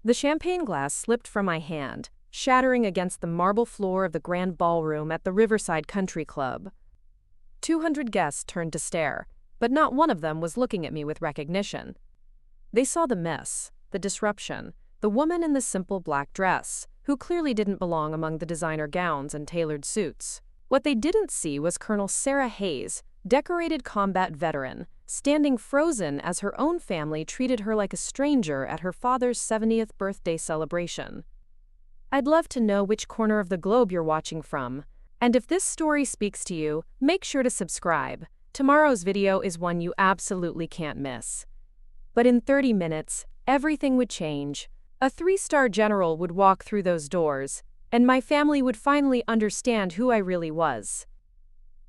The champagne glass slipped from my hand, shattering against the marble floor of the grand ballroom at the Riverside Country Club. 200 guests turned to stare, but not one of them was looking at me with recognition. They saw the mess, the disruption, the woman in the simple black dress, who clearly didn't belong among the designer gowns and tailored suits. What they didn't see was Colonel Sarah Hayes, decorated combat veteran, standing frozen as her own family treated her like a stranger at her father's 70th birthday celebration. I'd love to know which corner of the globe you're watching from. And if this story speaks to you, make sure to subscribe. Tomorrow's video is one you absolutely can't miss. But in 30 minutes, everything would change. A 3-star general would walk through those doors, and my family would finally understand who I really was.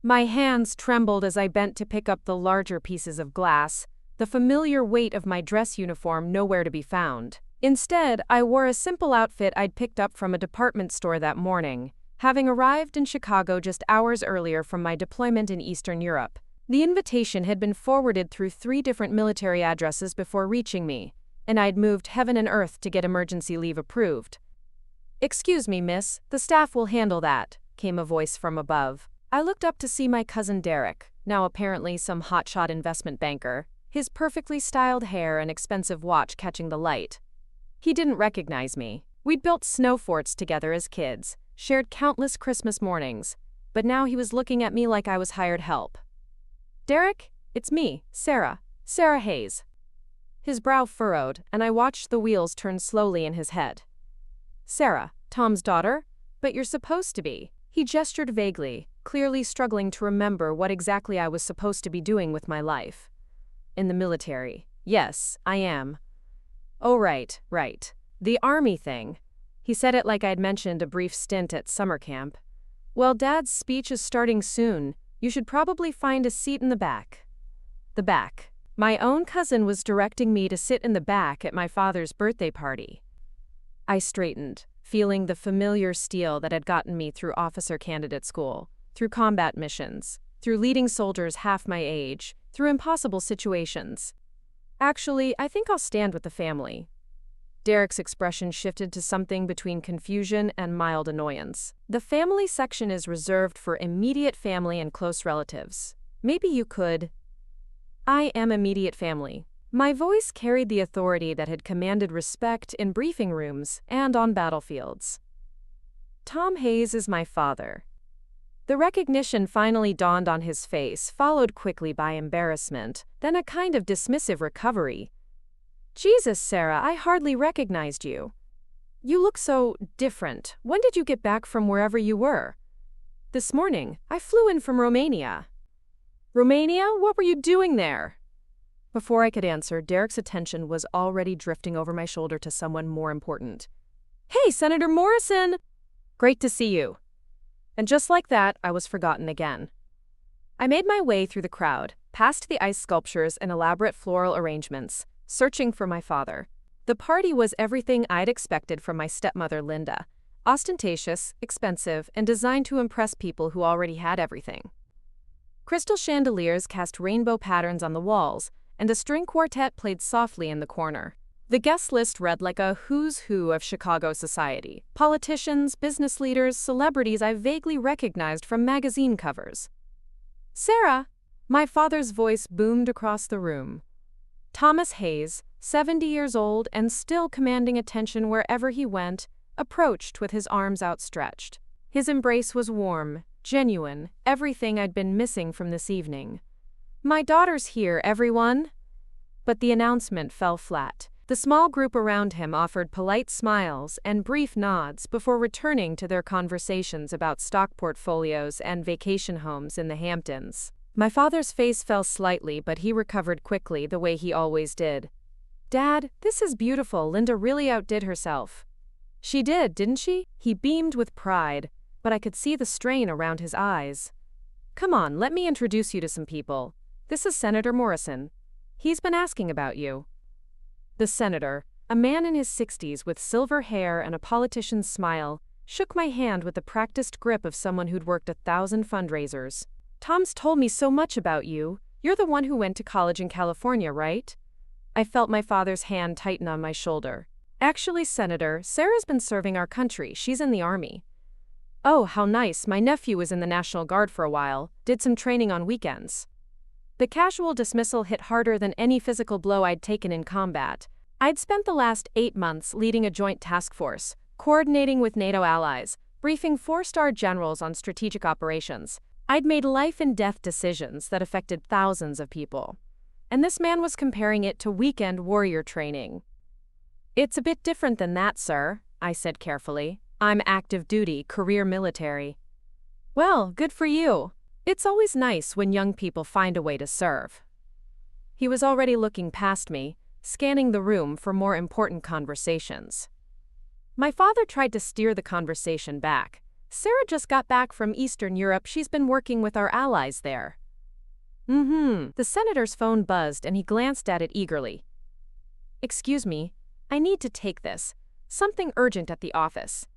My hands trembled as I bent to pick up the larger pieces of glass, the familiar weight of my dress uniform nowhere to be found. Instead, I wore a simple outfit I'd picked up from a department store that morning, having arrived in Chicago just hours earlier from my deployment in Eastern Europe. The invitation had been forwarded through 3 different military addresses before reaching me, and I'd moved heaven and earth to get emergency leave approved. "Excuse me, miss, the staff will handle that," came a voice from above. I looked up to see my cousin Derek, now apparently some hotshot investment banker, his perfectly styled hair and expensive watch catching the light. He didn't recognize me. We'd built snow forts together as kids, shared countless Christmas mornings, but now he was looking at me like I was hired help. "Derek, it's me, Sarah Hayes." His brow furrowed, and I watched the wheels turn slowly in his head. "Sarah, Tom's daughter? But you're supposed to be." He gestured vaguely, clearly struggling to remember what exactly I was supposed to be doing with my life. "In the military. Yes, I am." "Oh, right. The army thing." He said it like I'd mentioned a brief stint at summer camp. "Well, Dad's speech is starting soon. You should probably find a seat in the back." The back. My own cousin was directing me to sit in the back at my father's birthday party. I straightened, feeling the familiar steel that had gotten me through officer candidate school, through combat missions, through leading soldiers half my age, through impossible situations. "Actually, I think I'll stand with the family." Derek's expression shifted to something between confusion and mild annoyance. "The family section is reserved for immediate family and close relatives. Maybe you could—" "I am immediate family." My voice carried the authority that had commanded respect in briefing rooms and on battlefields. "Tom Hayes is my father." The recognition finally dawned on his face, followed quickly by embarrassment, then a kind of dismissive recovery. "Jesus, Sarah, I hardly recognized you. You look so different. When did you get back from wherever you were?" "This morning. I flew in from Romania." "Romania? What were you doing there?" Before I could answer, Derek's attention was already drifting over my shoulder to someone more important. "Hey, Senator Morrison! Great to see you." And just like that, I was forgotten again. I made my way through the crowd, past the ice sculptures and elaborate floral arrangements, searching for my father. The party was everything I'd expected from my stepmother Linda, ostentatious, expensive, and designed to impress people who already had everything. Crystal chandeliers cast rainbow patterns on the walls, and a string quartet played softly in the corner. The guest list read like a who's who of Chicago society: politicians, business leaders, celebrities I vaguely recognized from magazine covers. "Sarah!" My father's voice boomed across the room. Thomas Hayes, 70 years old and still commanding attention wherever he went, approached with his arms outstretched. His embrace was warm, genuine, everything I'd been missing from this evening. "My daughter's here, everyone!" But the announcement fell flat. The small group around him offered polite smiles and brief nods before returning to their conversations about stock portfolios and vacation homes in the Hamptons. My father's face fell slightly, but he recovered quickly the way he always did. "Dad, this is beautiful. Linda really outdid herself." "She did, didn't she?" He beamed with pride, but I could see the strain around his eyes. "Come on, let me introduce you to some people. This is Senator Morrison. He's been asking about you." The senator, a man in his 60s with silver hair and a politician's smile, shook my hand with the practiced grip of someone who'd worked 1,000 fundraisers. "Tom's told me so much about you. You're the one who went to college in California, right?" I felt my father's hand tighten on my shoulder. Actually, Senator, Sarah's been serving our country. She's in the Army. Oh, how nice. My nephew was in the National Guard for a while, did some training on weekends. The casual dismissal hit harder than any physical blow I'd taken in combat. I'd spent the last 8 months leading a joint task force, coordinating with NATO allies, briefing 4-star generals on strategic operations. I'd made life-and-death decisions that affected thousands of people. And this man was comparing it to weekend warrior training. It's a bit different than that, sir, I said carefully. I'm active duty, career military. Well, good for you. It's always nice when young people find a way to serve. He was already looking past me, scanning the room for more important conversations. My father tried to steer the conversation back. Sarah just got back from Eastern Europe. She's been working with our allies there. The senator's phone buzzed and he glanced at it eagerly. Excuse me, I need to take this. Something urgent at the office.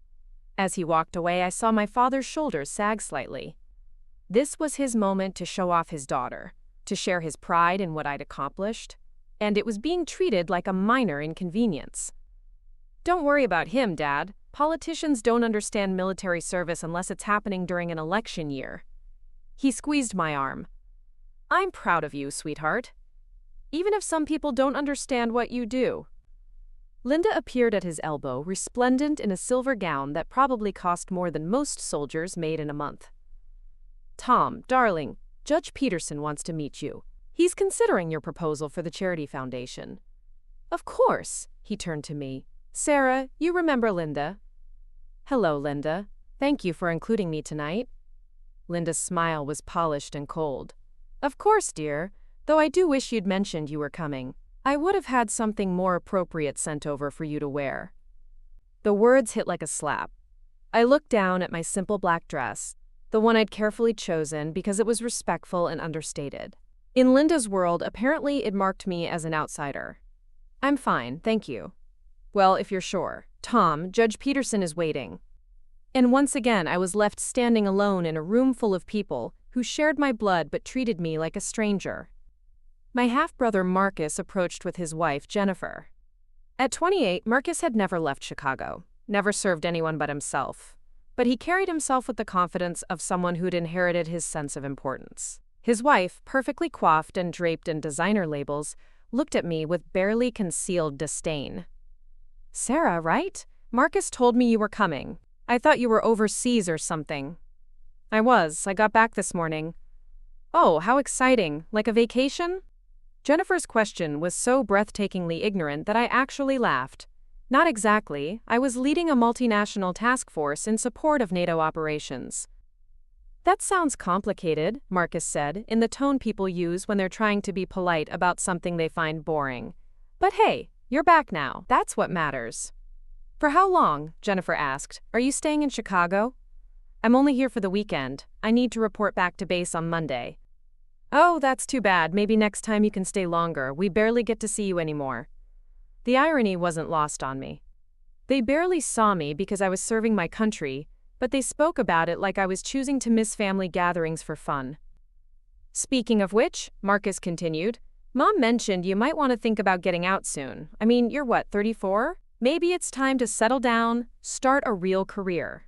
As he walked away, I saw my father's shoulders sag slightly. This was his moment to show off his daughter, to share his pride in what I'd accomplished, and it was being treated like a minor inconvenience. Don't worry about him, Dad. Politicians don't understand military service unless it's happening during an election year. He squeezed my arm. I'm proud of you, sweetheart. Even if some people don't understand what you do. Linda appeared at his elbow, resplendent in a silver gown that probably cost more than most soldiers made in a month. Tom, darling, Judge Peterson wants to meet you. He's considering your proposal for the Charity Foundation. Of course, he turned to me. Sarah, you remember Linda? Hello, Linda. Thank you for including me tonight. Linda's smile was polished and cold. Of course, dear, though I do wish you'd mentioned you were coming. I would have had something more appropriate sent over for you to wear. The words hit like a slap. I looked down at my simple black dress, the one I'd carefully chosen because it was respectful and understated. In Linda's world, apparently it marked me as an outsider. I'm fine, thank you. Well, if you're sure. Tom, Judge Peterson is waiting. And once again, I was left standing alone in a room full of people who shared my blood but treated me like a stranger. My half-brother Marcus approached with his wife, Jennifer. At 28, Marcus had never left Chicago, never served anyone but himself. But he carried himself with the confidence of someone who'd inherited his sense of importance. His wife, perfectly coiffed and draped in designer labels, looked at me with barely concealed disdain. Sarah, right? Marcus told me you were coming. I thought you were overseas or something. I was. I got back this morning. Oh, how exciting. Like a vacation? Jennifer's question was so breathtakingly ignorant that I actually laughed. Not exactly. I was leading a multinational task force in support of NATO operations. That sounds complicated, Marcus said, in the tone people use when they're trying to be polite about something they find boring. But hey, you're back now. That's what matters. For how long? Jennifer asked. Are you staying in Chicago? I'm only here for the weekend. I need to report back to base on Monday. Oh, that's too bad. Maybe next time you can stay longer. We barely get to see you anymore. The irony wasn't lost on me. They barely saw me because I was serving my country, but they spoke about it like I was choosing to miss family gatherings for fun. Speaking of which, Marcus continued, Mom mentioned you might want to think about getting out soon. I mean, you're what, 34? Maybe it's time to settle down, start a real career.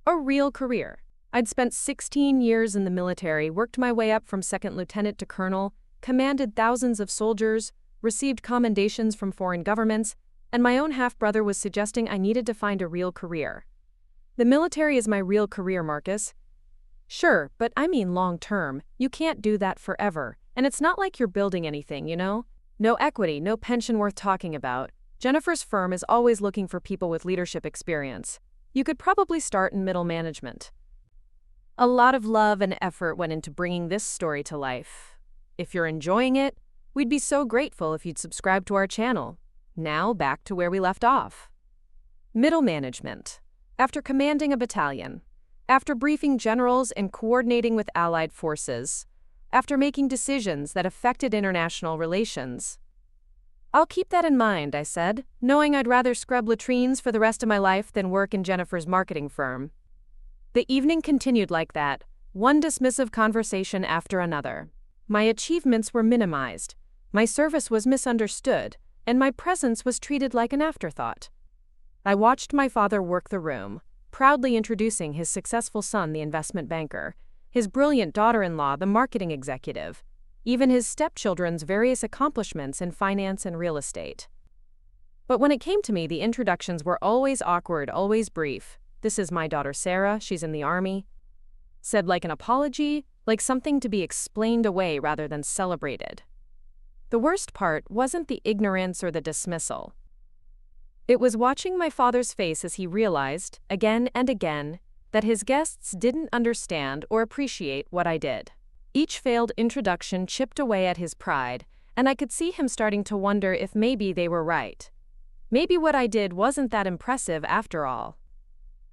A real career. I'd spent 16 years in the military, worked my way up from second lieutenant to colonel, commanded thousands of soldiers, received commendations from foreign governments, and my own half-brother was suggesting I needed to find a real career. The military is my real career, Marcus. Sure, but I mean long-term. You can't do that forever, and it's not like you're building anything, you know? No equity, no pension worth talking about. Jennifer's firm is always looking for people with leadership experience. You could probably start in middle management. A lot of love and effort went into bringing this story to life. If you're enjoying it, we'd be so grateful if you'd subscribe to our channel. Now back to where we left off. Middle management. After commanding a battalion, after briefing generals and coordinating with allied forces, after making decisions that affected international relations. I'll keep that in mind, I said, knowing I'd rather scrub latrines for the rest of my life than work in Jennifer's marketing firm. The evening continued like that, one dismissive conversation after another. My achievements were minimized, my service was misunderstood, and my presence was treated like an afterthought. I watched my father work the room, proudly introducing his successful son, the investment banker, his brilliant daughter-in-law, the marketing executive, even his stepchildren's various accomplishments in finance and real estate. But when it came to me, the introductions were always awkward, always brief. "This is my daughter Sarah, she's in the army." Said like an apology, like something to be explained away rather than celebrated. The worst part wasn't the ignorance or the dismissal. It was watching my father's face as he realized, again and again, that his guests didn't understand or appreciate what I did. Each failed introduction chipped away at his pride, and I could see him starting to wonder if maybe they were right. Maybe what I did wasn't that impressive after all.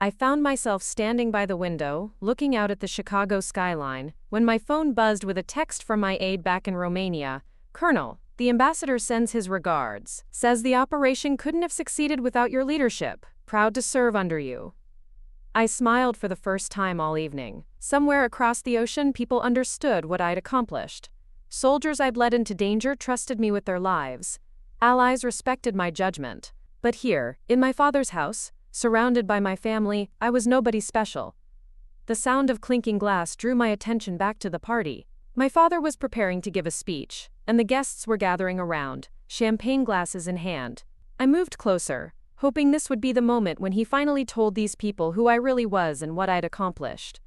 I found myself standing by the window, looking out at the Chicago skyline, when my phone buzzed with a text from my aide back in Romania. "Colonel, the ambassador sends his regards. Says the operation couldn't have succeeded without your leadership. Proud to serve under you." I smiled for the first time all evening. Somewhere across the ocean, people understood what I'd accomplished. Soldiers I'd led into danger trusted me with their lives. Allies respected my judgment. But here, in my father's house, surrounded by my family, I was nobody special. The sound of clinking glass drew my attention back to the party. My father was preparing to give a speech, and the guests were gathering around, champagne glasses in hand. I moved closer, hoping this would be the moment when he finally told these people who I really was and what I'd accomplished.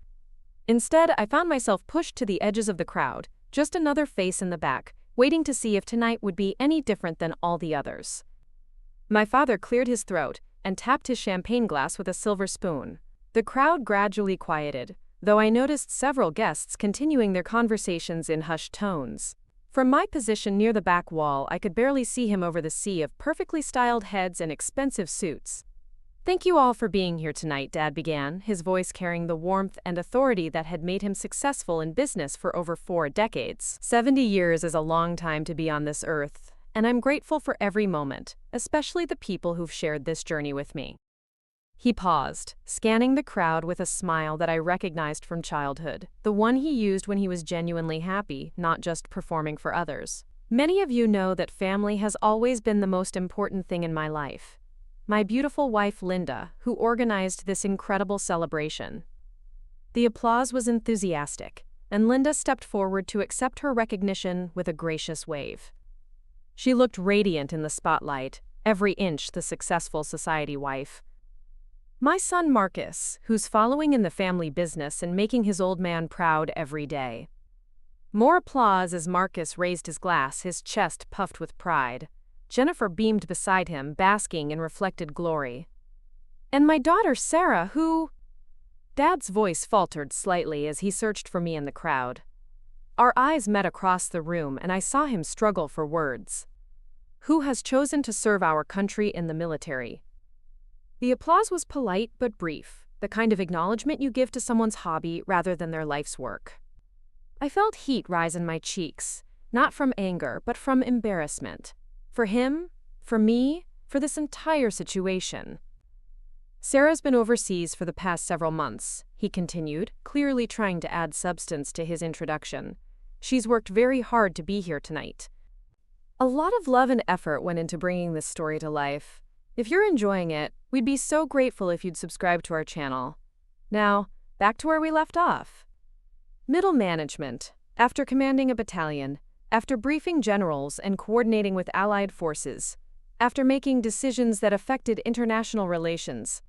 Instead, I found myself pushed to the edges of the crowd, just another face in the back, waiting to see if tonight would be any different than all the others. My father cleared his throat and tapped his champagne glass with a silver spoon. The crowd gradually quieted, though I noticed several guests continuing their conversations in hushed tones. From my position near the back wall, I could barely see him over the sea of perfectly styled heads and expensive suits. "Thank you all for being here tonight," Dad began, his voice carrying the warmth and authority that had made him successful in business for over 4 decades. 70 years is a long time to be on this earth, and I'm grateful for every moment, especially the people who've shared this journey with me. He paused, scanning the crowd with a smile that I recognized from childhood, the one he used when he was genuinely happy, not just performing for others. "Many of you know that family has always been the most important thing in my life. My beautiful wife Linda, who organized this incredible celebration." The applause was enthusiastic, and Linda stepped forward to accept her recognition with a gracious wave. She looked radiant in the spotlight, every inch the successful society wife. My son Marcus, who's following in the family business and making his old man proud every day. More applause as Marcus raised his glass, his chest puffed with pride. Jennifer beamed beside him, basking in reflected glory. "And my daughter Sarah, who—" Dad's voice faltered slightly as he searched for me in the crowd. Our eyes met across the room and I saw him struggle for words. "Who has chosen to serve our country in the military." The applause was polite but brief, the kind of acknowledgement you give to someone's hobby rather than their life's work. I felt heat rise in my cheeks, not from anger but from embarrassment. For him, for me, for this entire situation. "Sarah's been overseas for the past several months," he continued, clearly trying to add substance to his introduction. "She's worked very hard to be here tonight. A lot of love and effort went into bringing this story to life. If you're enjoying it, we'd be so grateful if you'd subscribe to our channel. Now, back to where we left off. Middle management. After commanding a battalion, after briefing generals and coordinating with allied forces, after making decisions that affected international relations.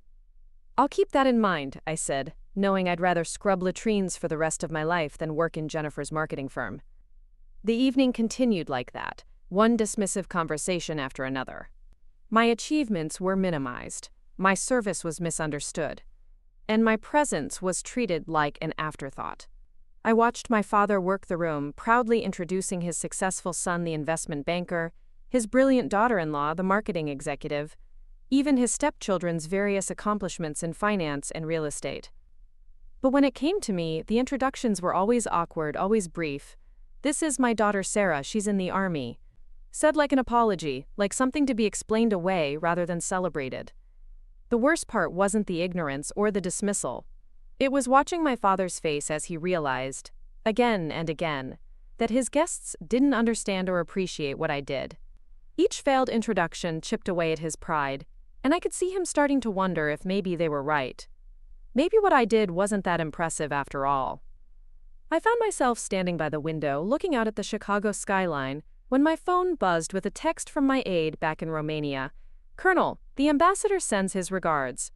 I'll keep that in mind, I said, knowing I'd rather scrub latrines for the rest of my life than work in Jennifer's marketing firm. The evening continued like that, one dismissive conversation after another. My achievements were minimized, my service was misunderstood, and my presence was treated like an afterthought. I watched my father work the room, proudly introducing his successful son, the investment banker, his brilliant daughter-in-law, the marketing executive, even his stepchildren's various accomplishments in finance and real estate. But when it came to me, the introductions were always awkward, always brief. "This is my daughter Sarah, she's in the army." Said like an apology, like something to be explained away rather than celebrated. The worst part wasn't the ignorance or the dismissal. It was watching my father's face as he realized, again and again, that his guests didn't understand or appreciate what I did. Each failed introduction chipped away at his pride, and I could see him starting to wonder if maybe they were right. Maybe what I did wasn't that impressive after all. I found myself standing by the window looking out at the Chicago skyline when my phone buzzed with a text from my aide back in Romania. "Colonel, the ambassador sends his regards.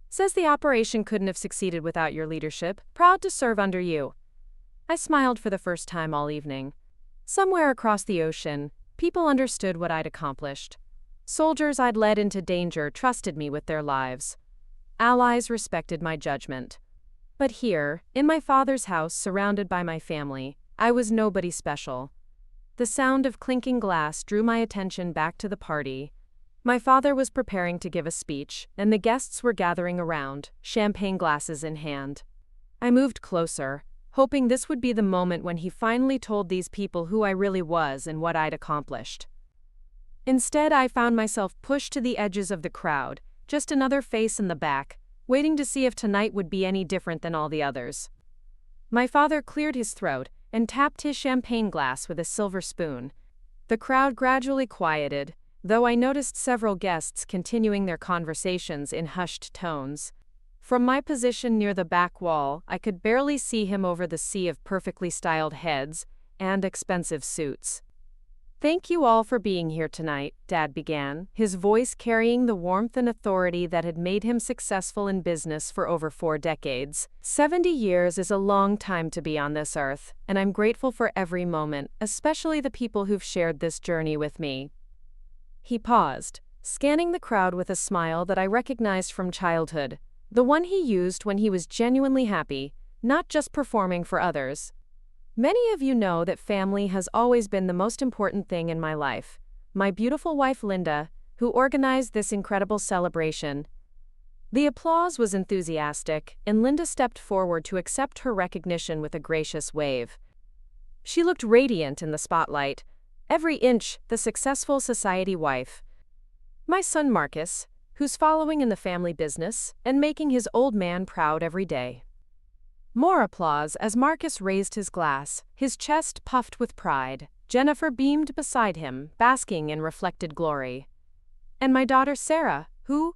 Says the operation couldn't have succeeded without your leadership. Proud to serve under you." I smiled for the first time all evening. Somewhere across the ocean, people understood what I'd accomplished. Soldiers I'd led into danger trusted me with their lives. Allies respected my judgment. But here, in my father's house surrounded by my family, I was nobody special. The sound of clinking glass drew my attention back to the party. My father was preparing to give a speech, and the guests were gathering around, champagne glasses in hand. I moved closer, hoping this would be the moment when he finally told these people who I really was and what I'd accomplished. Instead, I found myself pushed to the edges of the crowd, just another face in the back, waiting to see if tonight would be any different than all the others. My father cleared his throat and tapped his champagne glass with a silver spoon. The crowd gradually quieted, though I noticed several guests continuing their conversations in hushed tones. From my position near the back wall, I could barely see him over the sea of perfectly styled heads and expensive suits. "Thank you all for being here tonight," Dad began, his voice carrying the warmth and authority that had made him successful in business for over 4 decades. 70 years is a long time to be on this earth, and I'm grateful for every moment, especially the people who've shared this journey with me. He paused, scanning the crowd with a smile that I recognized from childhood, the one he used when he was genuinely happy, not just performing for others. "Many of you know that family has always been the most important thing in my life. My beautiful wife Linda, who organized this incredible celebration." The applause was enthusiastic, and Linda stepped forward to accept her recognition with a gracious wave. She looked radiant in the spotlight, every inch the successful society wife. My son Marcus, who's following in the family business and making his old man proud every day. More applause as Marcus raised his glass, his chest puffed with pride. Jennifer beamed beside him, basking in reflected glory. "And my daughter Sarah, who?"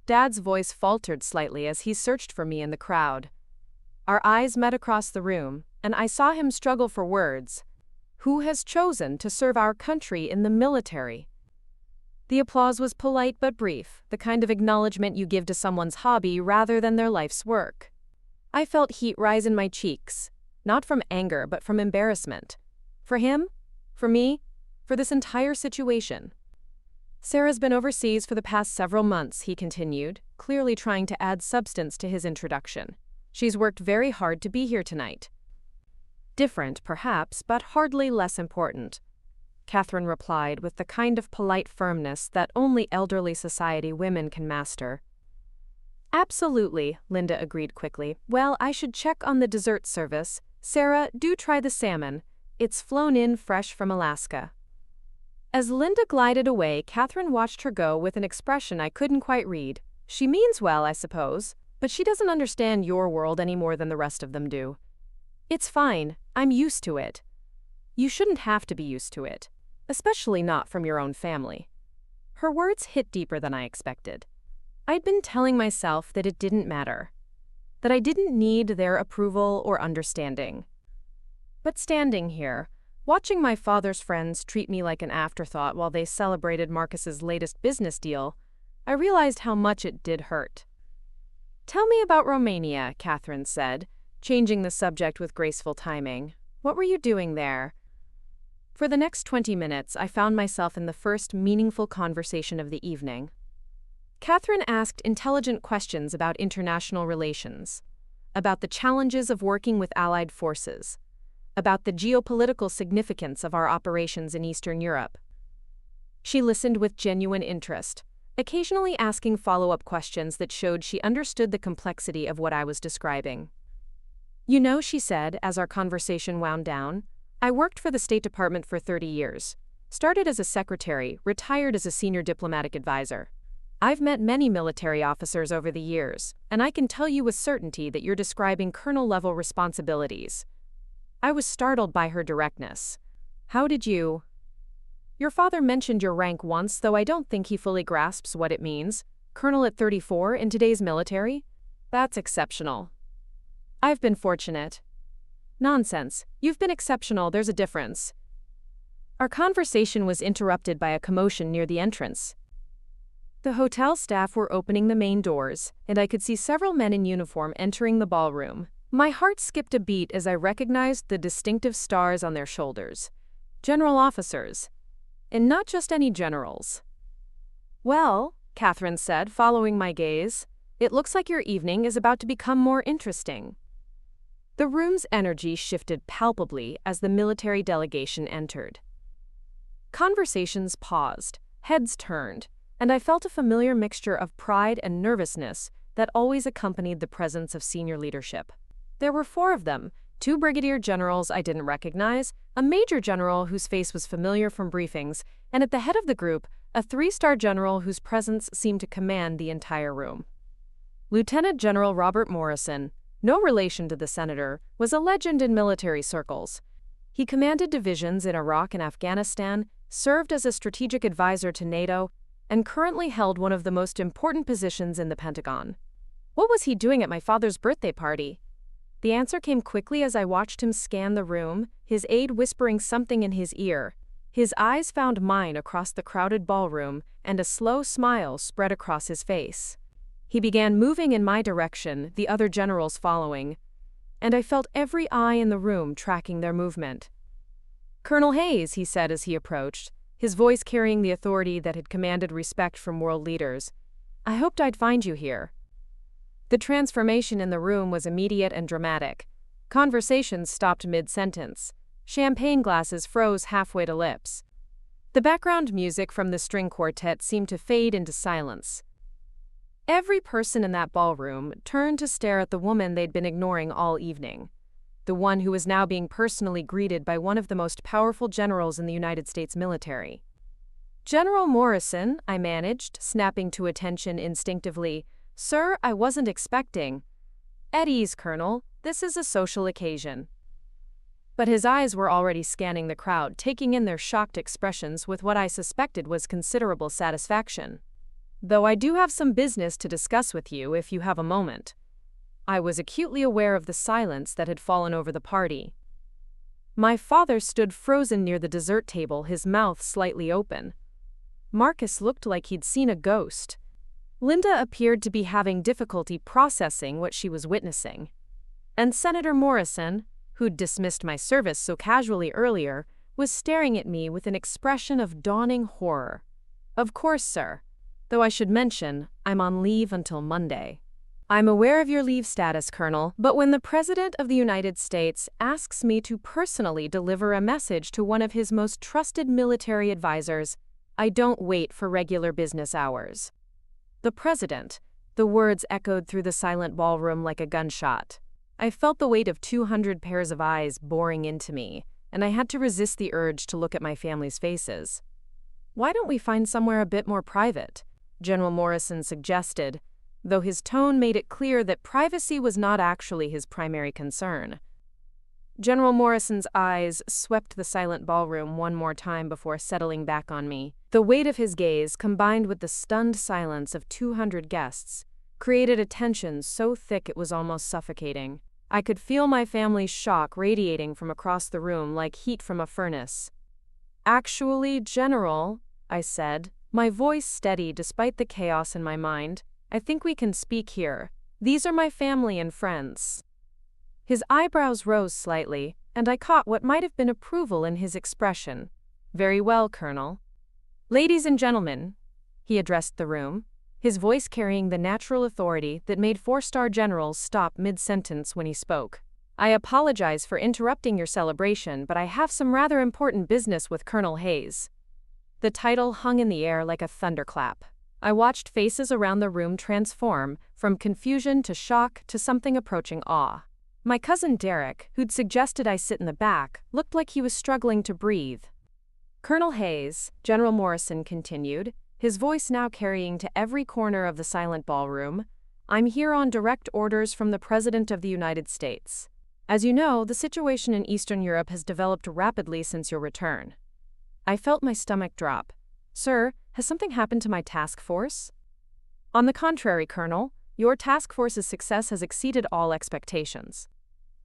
Dad's voice faltered slightly as he searched for me in the crowd. Our eyes met across the room, and I saw him struggle for words. "Who has chosen to serve our country in the military?" The applause was polite but brief, the kind of acknowledgement you give to someone's hobby rather than their life's work. I felt heat rise in my cheeks, not from anger but from embarrassment. For him? For me? For this entire situation. "Sarah's been overseas for the past several months," he continued, clearly trying to add substance to his introduction. "She's worked very hard to be here tonight." "Different, perhaps, but hardly less important," Catherine replied with the kind of polite firmness that only elderly society women can master. "Absolutely," Linda agreed quickly. "Well, I should check on the dessert service. Sarah, do try the salmon. It's flown in fresh from Alaska." As Linda glided away, Catherine watched her go with an expression I couldn't quite read. "She means well, I suppose, but she doesn't understand your world any more than the rest of them do." "It's fine. I'm used to it." "You shouldn't have to be used to it, especially not from your own family." Her words hit deeper than I expected. I'd been telling myself that it didn't matter, that I didn't need their approval or understanding. But standing here, watching my father's friends treat me like an afterthought while they celebrated Marcus's latest business deal, I realized how much it did hurt. "Tell me about Romania," Catherine said, changing the subject with graceful timing. "What were you doing there?" For the next 20 minutes, I found myself in the first meaningful conversation of the evening. Catherine asked intelligent questions about international relations, about the challenges of working with allied forces, about the geopolitical significance of our operations in Eastern Europe. She listened with genuine interest, occasionally asking follow-up questions that showed she understood the complexity of what I was describing. "You know," she said as our conversation wound down, "I worked for the State Department for 30 years, started as a secretary, retired as a senior diplomatic advisor. I've met many military officers over the years, and I can tell you with certainty that you're describing colonel-level responsibilities." I was startled by her directness. "How did you?" Your father mentioned your rank once, though I don't think he fully grasps what it means. Colonel at 34 in today's military? That's exceptional. I've been fortunate. Nonsense. You've been exceptional, there's a difference. Our conversation was interrupted by a commotion near the entrance. The hotel staff were opening the main doors, and I could see several men in uniform entering the ballroom. My heart skipped a beat as I recognized the distinctive stars on their shoulders. General officers. And not just any generals. Well, Catherine said, following my gaze, it looks like your evening is about to become more interesting. The room's energy shifted palpably as the military delegation entered. Conversations paused, heads turned, and I felt a familiar mixture of pride and nervousness that always accompanied the presence of senior leadership. There were 4 of them, 2 brigadier generals I didn't recognize, a major general whose face was familiar from briefings, and at the head of the group, a 3-star general whose presence seemed to command the entire room. Lieutenant General Robert Morrison, no relation to the senator, was a legend in military circles. He commanded divisions in Iraq and Afghanistan, served as a strategic advisor to NATO, and currently held one of the most important positions in the Pentagon. What was he doing at my father's birthday party? The answer came quickly as I watched him scan the room, his aide whispering something in his ear. His eyes found mine across the crowded ballroom, and a slow smile spread across his face. He began moving in my direction, the other generals following, and I felt every eye in the room tracking their movement. Colonel Hayes, he said as he approached, his voice carrying the authority that had commanded respect from world leaders. I hoped I'd find you here. The transformation in the room was immediate and dramatic. Conversations stopped mid-sentence. Champagne glasses froze halfway to lips. The background music from the string quartet seemed to fade into silence. Every person in that ballroom turned to stare at the woman they'd been ignoring all evening. The one who was now being personally greeted by one of the most powerful generals in the United States military. General Morrison, I managed, snapping to attention instinctively. Sir, I wasn't expecting. At ease, Colonel. This is a social occasion. But his eyes were already scanning the crowd, taking in their shocked expressions with what I suspected was considerable satisfaction. Though I do have some business to discuss with you if you have a moment. I was acutely aware of the silence that had fallen over the party. My father stood frozen near the dessert table, his mouth slightly open. Marcus looked like he'd seen a ghost. Linda appeared to be having difficulty processing what she was witnessing. And Senator Morrison, who'd dismissed my service so casually earlier, was staring at me with an expression of dawning horror. Of course, sir. Though I should mention, I'm on leave until Monday. I'm aware of your leave status, Colonel, but when the President of the United States asks me to personally deliver a message to one of his most trusted military advisors, I don't wait for regular business hours. The President. The words echoed through the silent ballroom like a gunshot. I felt the weight of 200 pairs of eyes boring into me, and I had to resist the urge to look at my family's faces. Why don't we find somewhere a bit more private? General Morrison suggested, though his tone made it clear that privacy was not actually his primary concern. General Morrison's eyes swept the silent ballroom one more time before settling back on me. The weight of his gaze, combined with the stunned silence of 200 guests, created a tension so thick it was almost suffocating. I could feel my family's shock radiating from across the room like heat from a furnace. Actually, General, I said, my voice steady despite the chaos in my mind, I think we can speak here. These are my family and friends. His eyebrows rose slightly, and I caught what might have been approval in his expression. Very well, Colonel. Ladies and gentlemen, he addressed the room, his voice carrying the natural authority that made 4-star generals stop mid-sentence when he spoke. I apologize for interrupting your celebration, but I have some rather important business with Colonel Hayes. The title hung in the air like a thunderclap. I watched faces around the room transform, from confusion to shock to something approaching awe. My cousin Derek, who'd suggested I sit in the back, looked like he was struggling to breathe. Colonel Hayes, General Morrison continued, his voice now carrying to every corner of the silent ballroom, I'm here on direct orders from the President of the United States. As you know, the situation in Eastern Europe has developed rapidly since your return. I felt my stomach drop. Sir, has something happened to my task force? On the contrary, Colonel, your task force's success has exceeded all expectations.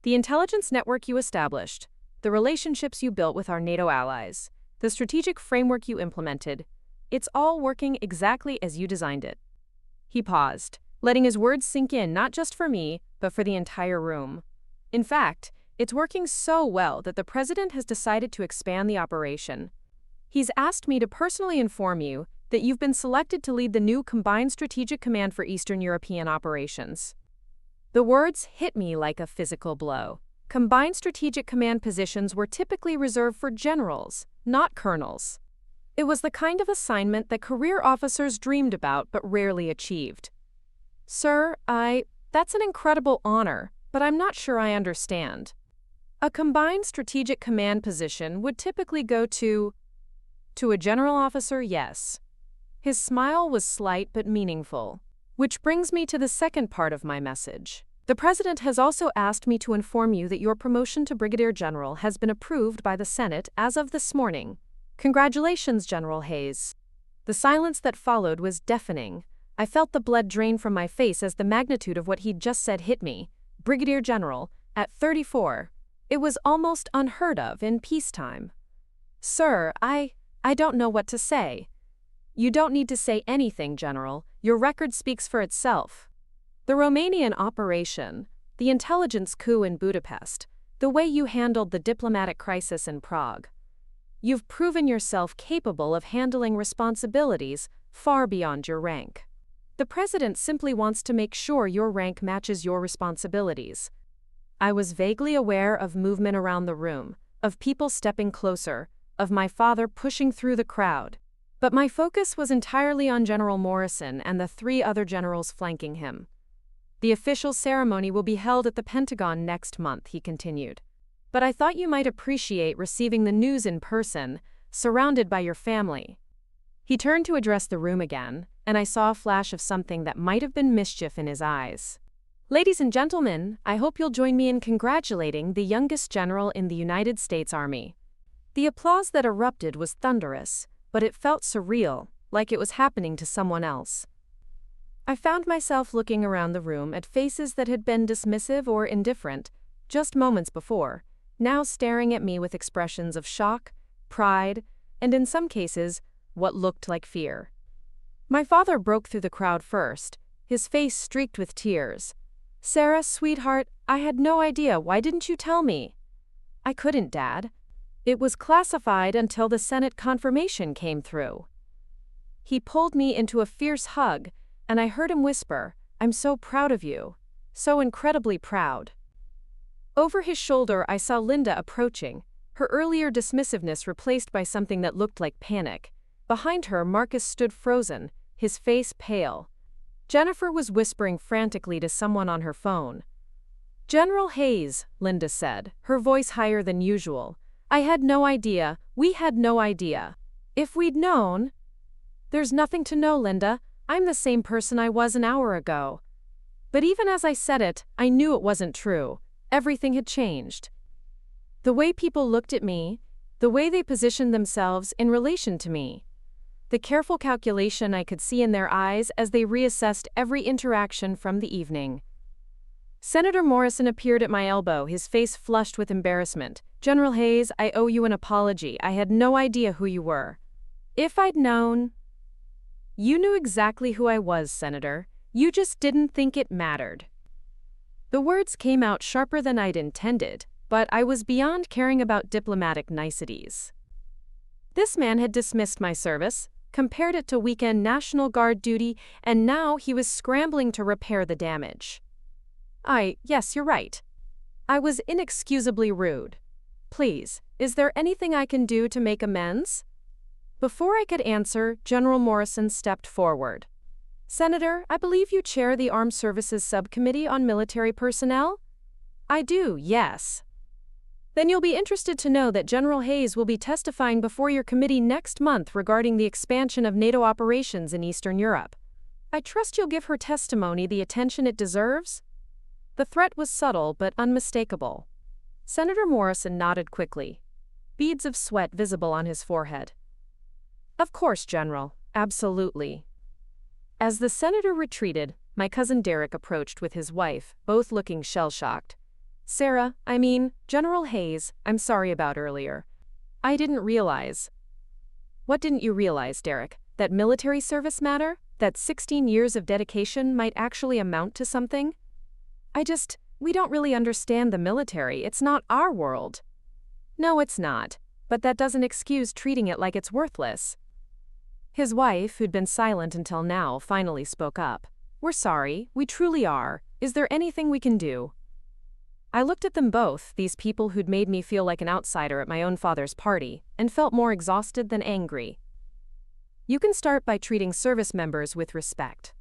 The intelligence network you established, the relationships you built with our NATO allies, the strategic framework you implemented, it's all working exactly as you designed it. He paused, letting his words sink in not just for me, but for the entire room. In fact, it's working so well that the President has decided to expand the operation. He's asked me to personally inform you that you've been selected to lead the new Combined Strategic Command for Eastern European operations. The words hit me like a physical blow. Combined Strategic Command positions were typically reserved for generals, not colonels. It was the kind of assignment that career officers dreamed about but rarely achieved. Sir, that's an incredible honor, but I'm not sure I understand. A Combined Strategic Command position would typically go to a general officer, yes. His smile was slight but meaningful. Which brings me to the second part of my message. The President has also asked me to inform you that your promotion to Brigadier General has been approved by the Senate as of this morning. Congratulations, General Hayes. The silence that followed was deafening. I felt the blood drain from my face as the magnitude of what he'd just said hit me. Brigadier General, at 34. It was almost unheard of in peacetime. Sir, I don't know what to say. You don't need to say anything, General. Your record speaks for itself. The Romanian operation, the intelligence coup in Budapest, the way you handled the diplomatic crisis in Prague. You've proven yourself capable of handling responsibilities far beyond your rank. The President simply wants to make sure your rank matches your responsibilities. I was vaguely aware of movement around the room, of people stepping closer, of my father pushing through the crowd. But my focus was entirely on General Morrison and the 3 other generals flanking him. The official ceremony will be held at the Pentagon next month, he continued. But I thought you might appreciate receiving the news in person, surrounded by your family. He turned to address the room again, and I saw a flash of something that might have been mischief in his eyes. Ladies and gentlemen, I hope you'll join me in congratulating the youngest general in the United States Army. The applause that erupted was thunderous, but it felt surreal, like it was happening to someone else. I found myself looking around the room at faces that had been dismissive or indifferent just moments before, now staring at me with expressions of shock, pride, and in some cases, what looked like fear. My father broke through the crowd first, his face streaked with tears. Sarah, sweetheart, I had no idea. Why didn't you tell me? I couldn't, Dad. It was classified until the Senate confirmation came through. He pulled me into a fierce hug, and I heard him whisper, I'm so proud of you. So incredibly proud. Over his shoulder, I saw Linda approaching, her earlier dismissiveness replaced by something that looked like panic. Behind her, Marcus stood frozen, his face pale. Jennifer was whispering frantically to someone on her phone. General Hayes, Linda said, her voice higher than usual. I had no idea. We had no idea. If we'd known... There's nothing to know, Linda. I'm the same person I was an hour ago. But even as I said it, I knew it wasn't true. Everything had changed. The way people looked at me, the way they positioned themselves in relation to me. The careful calculation I could see in their eyes as they reassessed every interaction from the evening. Senator Morrison appeared at my elbow, his face flushed with embarrassment. General Hayes, I owe you an apology. I had no idea who you were. If I'd known... You knew exactly who I was, Senator. You just didn't think it mattered. The words came out sharper than I'd intended, but I was beyond caring about diplomatic niceties. This man had dismissed my service, compared it to weekend National Guard duty, and now he was scrambling to repair the damage. Yes, you're right. I was inexcusably rude. Please, is there anything I can do to make amends? Before I could answer, General Morrison stepped forward. Senator, I believe you chair the Armed Services Subcommittee on Military Personnel? I do, yes. Then you'll be interested to know that General Hayes will be testifying before your committee next month regarding the expansion of NATO operations in Eastern Europe. I trust you'll give her testimony the attention it deserves? The threat was subtle but unmistakable. Senator Morrison nodded quickly. beads of sweat visible on his forehead. "Of course, General. Absolutely." As the senator retreated, my cousin Derek approached with his wife, both looking shell-shocked. "Sarah, General Hayes, I'm sorry about earlier. I didn't realize." "What didn't you realize, Derek? That military service matter? That 16 years of dedication might actually amount to something?" We don't really understand the military. It's not our world." "No, it's not. But that doesn't excuse treating it like it's worthless." His wife, who'd been silent until now, finally spoke up. "We're sorry. We truly are. Is there anything we can do?" I looked at them both, these people who'd made me feel like an outsider at my own father's party, and felt more exhausted than angry. "You can start by treating service members with respect.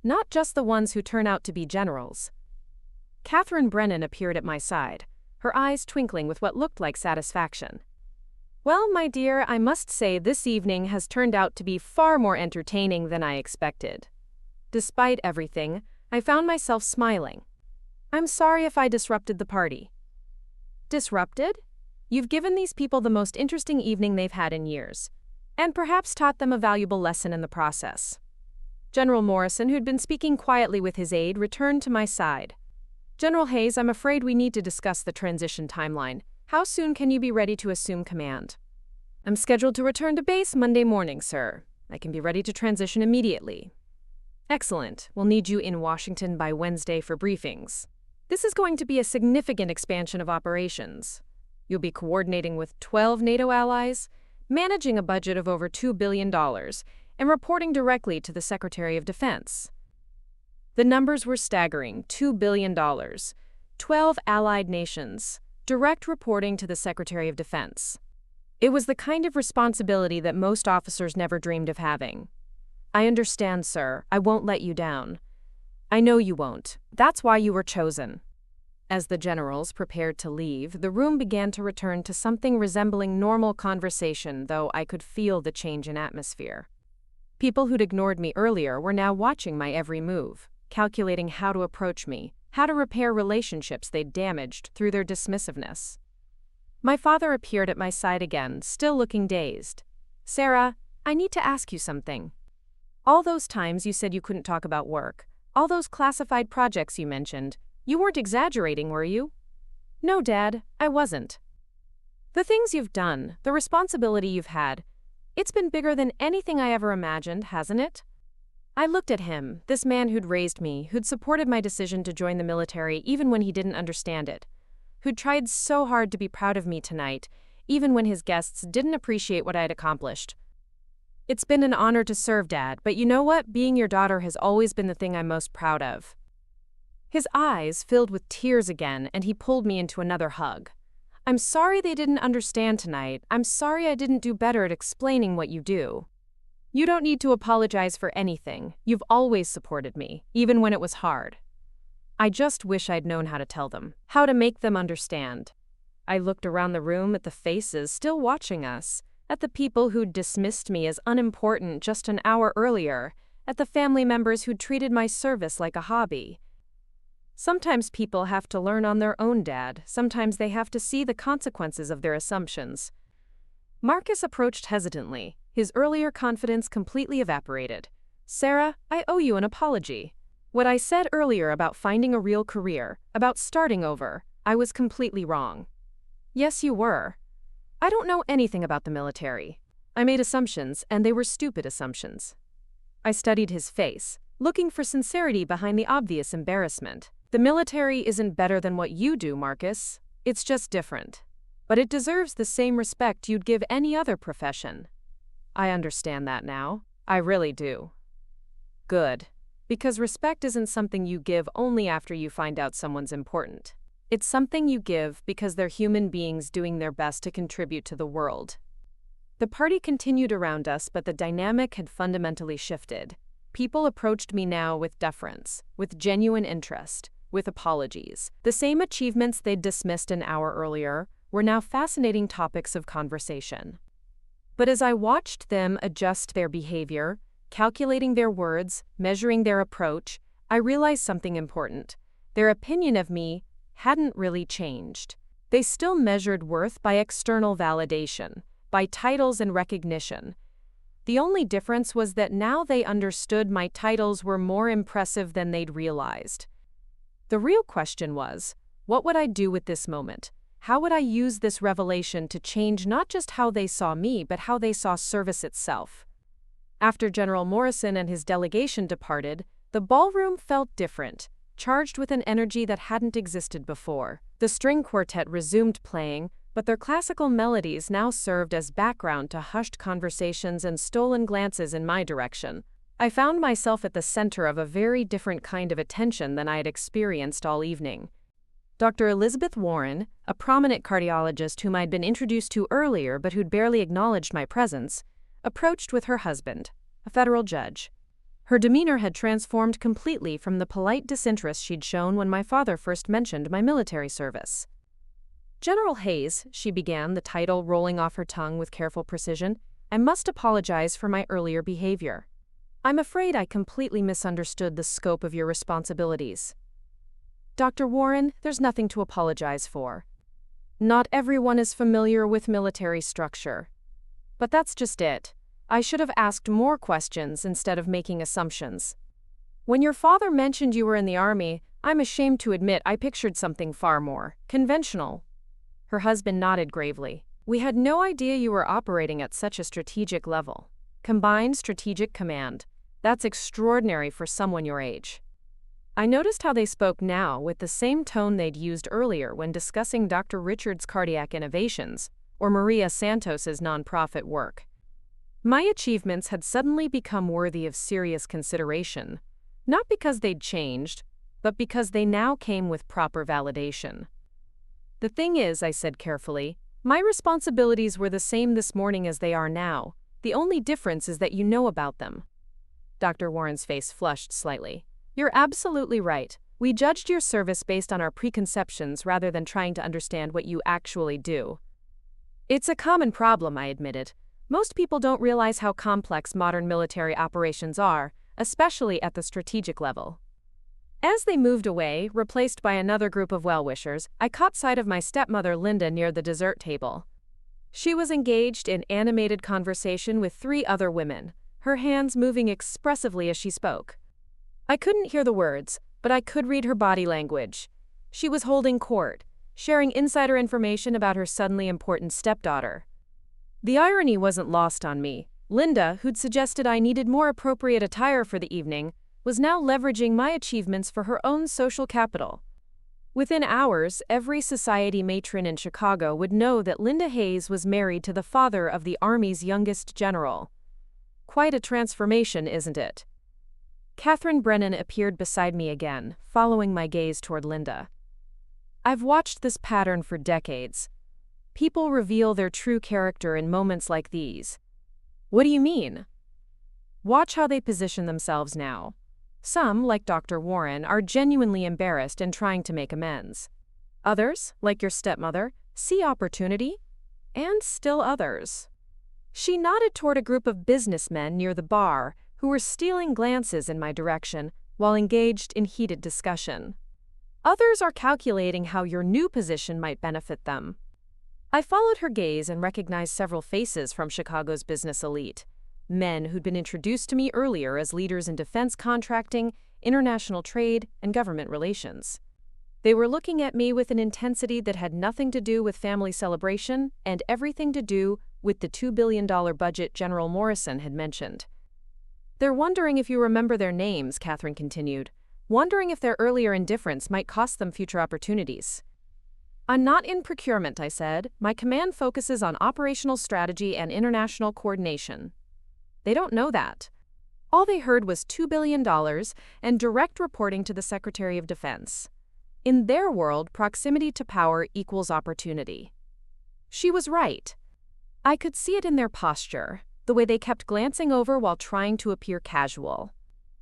Not just the ones who turn out to be generals." Catherine Brennan appeared at my side, her eyes twinkling with what looked like satisfaction. "Well, my dear, I must say this evening has turned out to be far more entertaining than I expected. Despite everything, I found myself smiling. I'm sorry if I disrupted the party." "Disrupted? You've given these people the most interesting evening they've had in years, and perhaps taught them a valuable lesson in the process." General Morrison, who'd been speaking quietly with his aide, returned to my side. "General Hayes, I'm afraid we need to discuss the transition timeline. How soon can you be ready to assume command?" "I'm scheduled to return to base Monday morning, sir. I can be ready to transition immediately." "Excellent. We'll need you in Washington by Wednesday for briefings. This is going to be a significant expansion of operations. You'll be coordinating with 12 NATO allies, managing a budget of over $2 billion, and reporting directly to the Secretary of Defense." The numbers were staggering: $2 billion, 12 allied nations, direct reporting to the Secretary of Defense. It was the kind of responsibility that most officers never dreamed of having. "I understand, sir. I won't let you down." "I know you won't. That's why you were chosen." As the generals prepared to leave, the room began to return to something resembling normal conversation, though I could feel the change in atmosphere. People who'd ignored me earlier were now watching my every move, calculating how to approach me, how to repair relationships they'd damaged through their dismissiveness. My father appeared at my side again, still looking dazed. "Sarah, I need to ask you something. All those times you said you couldn't talk about work, all those classified projects you mentioned, you weren't exaggerating, were you?" "No, Dad, I wasn't. The things you've done, the responsibility you've had, it's been bigger than anything I ever imagined, hasn't it?" I looked at him, this man who'd raised me, who'd supported my decision to join the military even when he didn't understand it, who'd tried so hard to be proud of me tonight, even when his guests didn't appreciate what I had accomplished. "It's been an honor to serve, Dad, but you know what? Being your daughter has always been the thing I'm most proud of." His eyes filled with tears again, and he pulled me into another hug. "I'm sorry they didn't understand tonight. I'm sorry I didn't do better at explaining what you do." "You don't need to apologize for anything. You've always supported me, even when it was hard. I just wish I'd known how to tell them, how to make them understand." I looked around the room at the faces still watching us, at the people who'd dismissed me as unimportant just an hour earlier, at the family members who'd treated my service like a hobby. Sometimes people have to learn on their own, Dad. Sometimes they have to see the consequences of their assumptions. Marcus approached hesitantly, his earlier confidence completely evaporated. "Sarah, I owe you an apology. What I said earlier about finding a real career, about starting over, I was completely wrong." "Yes, you were. I don't know anything about the military. I made assumptions, and they were stupid assumptions." I studied his face, looking for sincerity behind the obvious embarrassment. "The military isn't better than what you do, Marcus. It's just different. But it deserves the same respect you'd give any other profession." "I understand that now. I really do." "Good. Because respect isn't something you give only after you find out someone's important. It's something you give because they're human beings doing their best to contribute to the world." The party continued around us, but the dynamic had fundamentally shifted. People approached me now with deference, with genuine interest, with apologies. The same achievements they'd dismissed an hour earlier were now fascinating topics of conversation. But as I watched them adjust their behavior, calculating their words, measuring their approach, I realized something important. Their opinion of me hadn't really changed. They still measured worth by external validation, by titles and recognition. The only difference was that now they understood my titles were more impressive than they'd realized. The real question was, what would I do with this moment? How would I use this revelation to change not just how they saw me, but how they saw service itself? After General Morrison and his delegation departed, the ballroom felt different, charged with an energy that hadn't existed before. The string quartet resumed playing, but their classical melodies now served as background to hushed conversations and stolen glances in my direction. I found myself at the center of a very different kind of attention than I had experienced all evening. Dr. Elizabeth Warren, a prominent cardiologist whom I'd been introduced to earlier but who'd barely acknowledged my presence, approached with her husband, a federal judge. Her demeanor had transformed completely from the polite disinterest she'd shown when my father first mentioned my military service. "General Hayes," she began, the title rolling off her tongue with careful precision, "I must apologize for my earlier behavior. I'm afraid I completely misunderstood the scope of your responsibilities." "Dr. Warren, there's nothing to apologize for. Not everyone is familiar with military structure. But that's just it. I should have asked more questions instead of making assumptions. When your father mentioned you were in the Army, I'm ashamed to admit I pictured something far more conventional." Her husband nodded gravely. "We had no idea you were operating at such a strategic level. Combined strategic command. That's extraordinary for someone your age." I noticed how they spoke now with the same tone they'd used earlier when discussing Dr. Richard's cardiac innovations or Maria Santos's nonprofit work. My achievements had suddenly become worthy of serious consideration, not because they'd changed, but because they now came with proper validation. "The thing is," I said carefully, "my responsibilities were the same this morning as they are now. The only difference is that you know about them." Dr. Warren's face flushed slightly. "You're absolutely right. We judged your service based on our preconceptions rather than trying to understand what you actually do." "It's a common problem," I admitted. "Most people don't realize how complex modern military operations are, especially at the strategic level." As they moved away, replaced by another group of well-wishers, I caught sight of my stepmother Linda near the dessert table. She was engaged in animated conversation with 3 other women, her hands moving expressively as she spoke. I couldn't hear the words, but I could read her body language. She was holding court, sharing insider information about her suddenly important stepdaughter. The irony wasn't lost on me. Linda, who'd suggested I needed more appropriate attire for the evening, was now leveraging my achievements for her own social capital. Within hours, every society matron in Chicago would know that Linda Hayes was married to the father of the Army's youngest general. Quite a transformation, isn't it? Catherine Brennan appeared beside me again, following my gaze toward Linda. "I've watched this pattern for decades. People reveal their true character in moments like these." "What do you mean?" "Watch how they position themselves now. Some, like Dr. Warren, are genuinely embarrassed and trying to make amends. Others, like your stepmother, see opportunity. And still others." She nodded toward a group of businessmen near the bar who were stealing glances in my direction while engaged in heated discussion. "Others are calculating how your new position might benefit them." I followed her gaze and recognized several faces from Chicago's business elite. Men who'd been introduced to me earlier as leaders in defense contracting, international trade, and government relations. They were looking at me with an intensity that had nothing to do with family celebration and everything to do with the $2 billion budget General Morrison had mentioned. "They're wondering if you remember their names," Catherine continued, "wondering if their earlier indifference might cost them future opportunities." "I'm not in procurement," I said. "My command focuses on operational strategy and international coordination." They don't know that. All they heard was $2 billion and direct reporting to the Secretary of Defense. In their world, proximity to power equals opportunity. She was right. I could see it in their posture, the way they kept glancing over while trying to appear casual.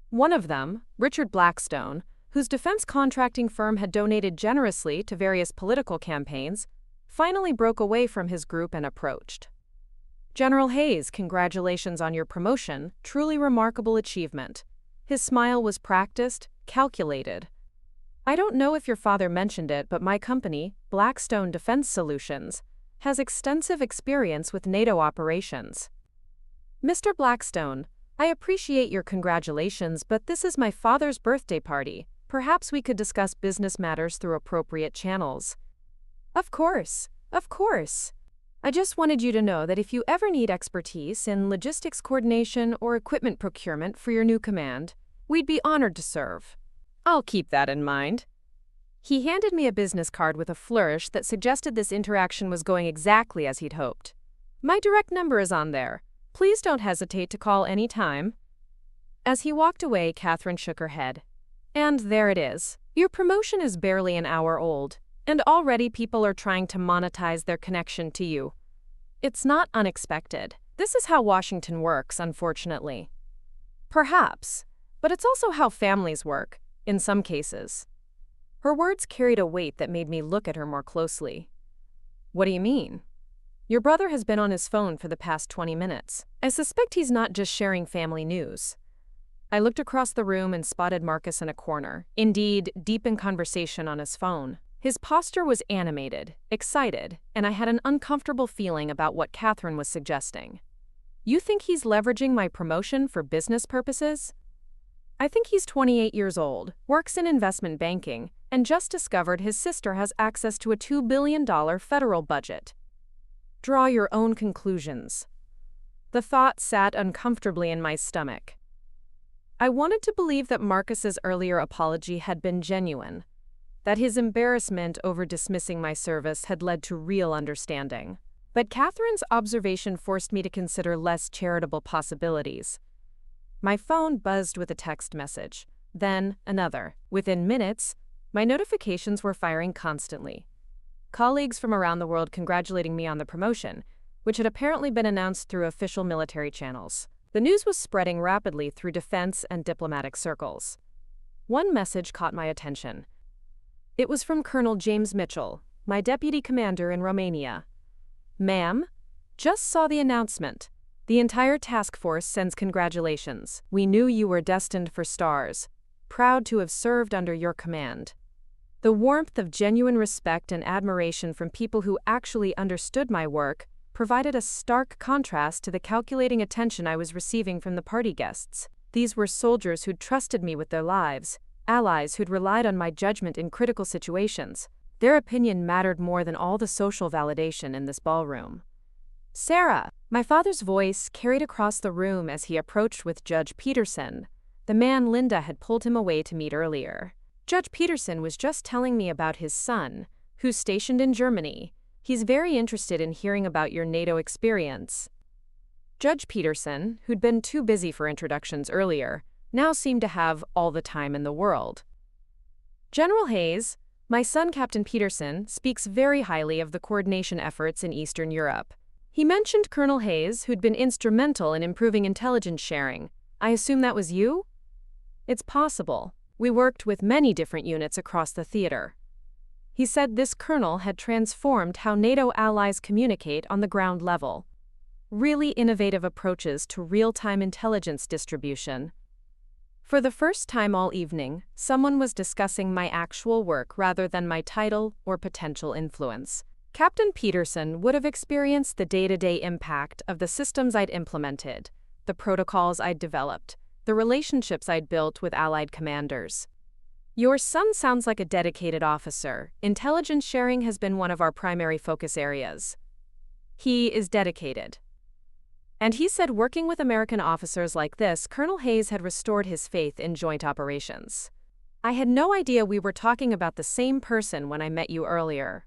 One of them, Richard Blackstone, whose defense contracting firm had donated generously to various political campaigns, finally broke away from his group and approached. "General Hayes, congratulations on your promotion, truly remarkable achievement." His smile was practiced, calculated. I don't know if your father mentioned it, but my company, Blackstone Defense Solutions, has extensive experience with NATO operations. Mr. Blackstone, I appreciate your congratulations, but this is my father's birthday party. Perhaps we could discuss business matters through appropriate channels. Of course, of course. I just wanted you to know that if you ever need expertise in logistics coordination or equipment procurement for your new command, we'd be honored to serve. I'll keep that in mind. He handed me a business card with a flourish that suggested this interaction was going exactly as he'd hoped. My direct number is on there. Please don't hesitate to call any time. As he walked away, Catherine shook her head. And there it is. Your promotion is barely an hour old, and already people are trying to monetize their connection to you. It's not unexpected. This is how Washington works, unfortunately. Perhaps, but it's also how families work, in some cases. Her words carried a weight that made me look at her more closely. What do you mean? Your brother has been on his phone for the past 20 minutes. I suspect he's not just sharing family news. I looked across the room and spotted Marcus in a corner, indeed, deep in conversation on his phone. His posture was animated, excited, and I had an uncomfortable feeling about what Catherine was suggesting. You think he's leveraging my promotion for business purposes? I think he's 28 years old, works in investment banking, and just discovered his sister has access to a $2 billion federal budget. Draw your own conclusions. The thought sat uncomfortably in my stomach. I wanted to believe that Marcus's earlier apology had been genuine, that his embarrassment over dismissing my service had led to real understanding. But Catherine's observation forced me to consider less charitable possibilities. My phone buzzed with a text message, then another. Within minutes, my notifications were firing constantly. Colleagues from around the world congratulating me on the promotion, which had apparently been announced through official military channels. The news was spreading rapidly through defense and diplomatic circles. One message caught my attention. It was from Colonel James Mitchell, my deputy commander in Romania. Ma'am, just saw the announcement. The entire task force sends congratulations. We knew you were destined for stars. Proud to have served under your command. The warmth of genuine respect and admiration from people who actually understood my work provided a stark contrast to the calculating attention I was receiving from the party guests. These were soldiers who'd trusted me with their lives, allies who'd relied on my judgment in critical situations. Their opinion mattered more than all the social validation in this ballroom. Sarah! My father's voice carried across the room as he approached with Judge Peterson, the man Linda had pulled him away to meet earlier. Judge Peterson was just telling me about his son, who's stationed in Germany. He's very interested in hearing about your NATO experience. Judge Peterson, who'd been too busy for introductions earlier, now seemed to have all the time in the world. General Hayes, my son Captain Peterson, speaks very highly of the coordination efforts in Eastern Europe. He mentioned Colonel Hayes, who'd been instrumental in improving intelligence sharing. I assume that was you? It's possible. We worked with many different units across the theater. He said this colonel had transformed how NATO allies communicate on the ground level. Really innovative approaches to real-time intelligence distribution. For the first time all evening, someone was discussing my actual work rather than my title or potential influence. Captain Peterson would have experienced the day-to-day impact of the systems I'd implemented, the protocols I'd developed, the relationships I'd built with allied commanders. Your son sounds like a dedicated officer. Intelligence sharing has been one of our primary focus areas. He is dedicated. And he said working with American officers like this, Colonel Hayes had restored his faith in joint operations. I had no idea we were talking about the same person when I met you earlier.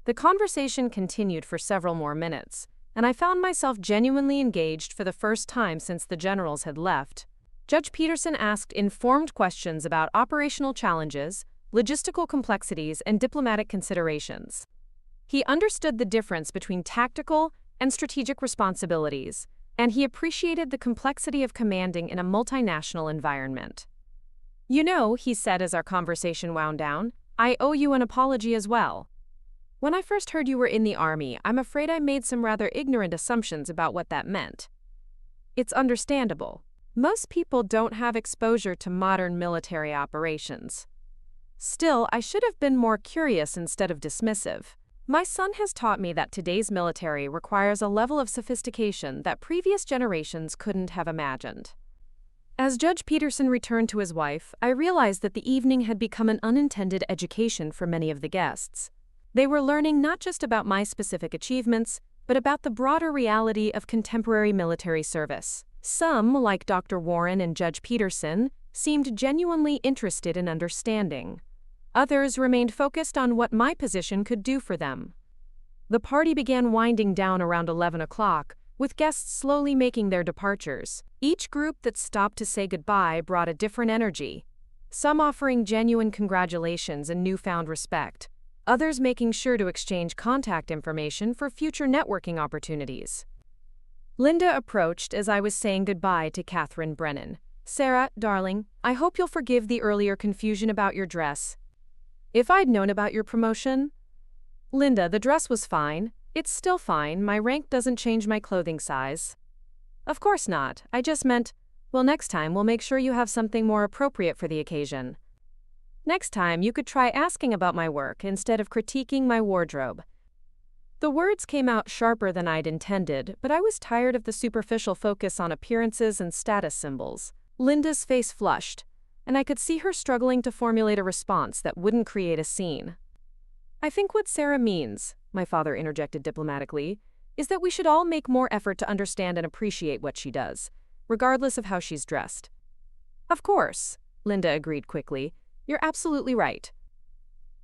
The conversation continued for several more minutes, and I found myself genuinely engaged for the first time since the generals had left. Judge Peterson asked informed questions about operational challenges, logistical complexities, and diplomatic considerations. He understood the difference between tactical and strategic responsibilities, and he appreciated the complexity of commanding in a multinational environment. You know, he said as our conversation wound down, I owe you an apology as well. When I first heard you were in the Army, I'm afraid I made some rather ignorant assumptions about what that meant. It's understandable. Most people don't have exposure to modern military operations. Still, I should have been more curious instead of dismissive. My son has taught me that today's military requires a level of sophistication that previous generations couldn't have imagined. As Judge Peterson returned to his wife, I realized that the evening had become an unintended education for many of the guests. They were learning not just about my specific achievements, but about the broader reality of contemporary military service. Some, like Dr. Warren and Judge Peterson, seemed genuinely interested in understanding. Others remained focused on what my position could do for them. The party began winding down around 11 o'clock, with guests slowly making their departures. Each group that stopped to say goodbye brought a different energy, some offering genuine congratulations and newfound respect, others making sure to exchange contact information for future networking opportunities. Linda approached as I was saying goodbye to Catherine Brennan. "Sarah, darling, I hope you'll forgive the earlier confusion about your dress. If I'd known about your promotion..." "Linda, the dress was fine. It's still fine. My rank doesn't change my clothing size." "Of course not. I just meant, well, next time we'll make sure you have something more appropriate for the occasion. Next time you could try asking about my work instead of critiquing my wardrobe." The words came out sharper than I'd intended, but I was tired of the superficial focus on appearances and status symbols. Linda's face flushed, and I could see her struggling to formulate a response that wouldn't create a scene. "I think what Sarah means," my father interjected diplomatically, "is that we should all make more effort to understand and appreciate what she does, regardless of how she's dressed." "Of course," Linda agreed quickly. "You're absolutely right."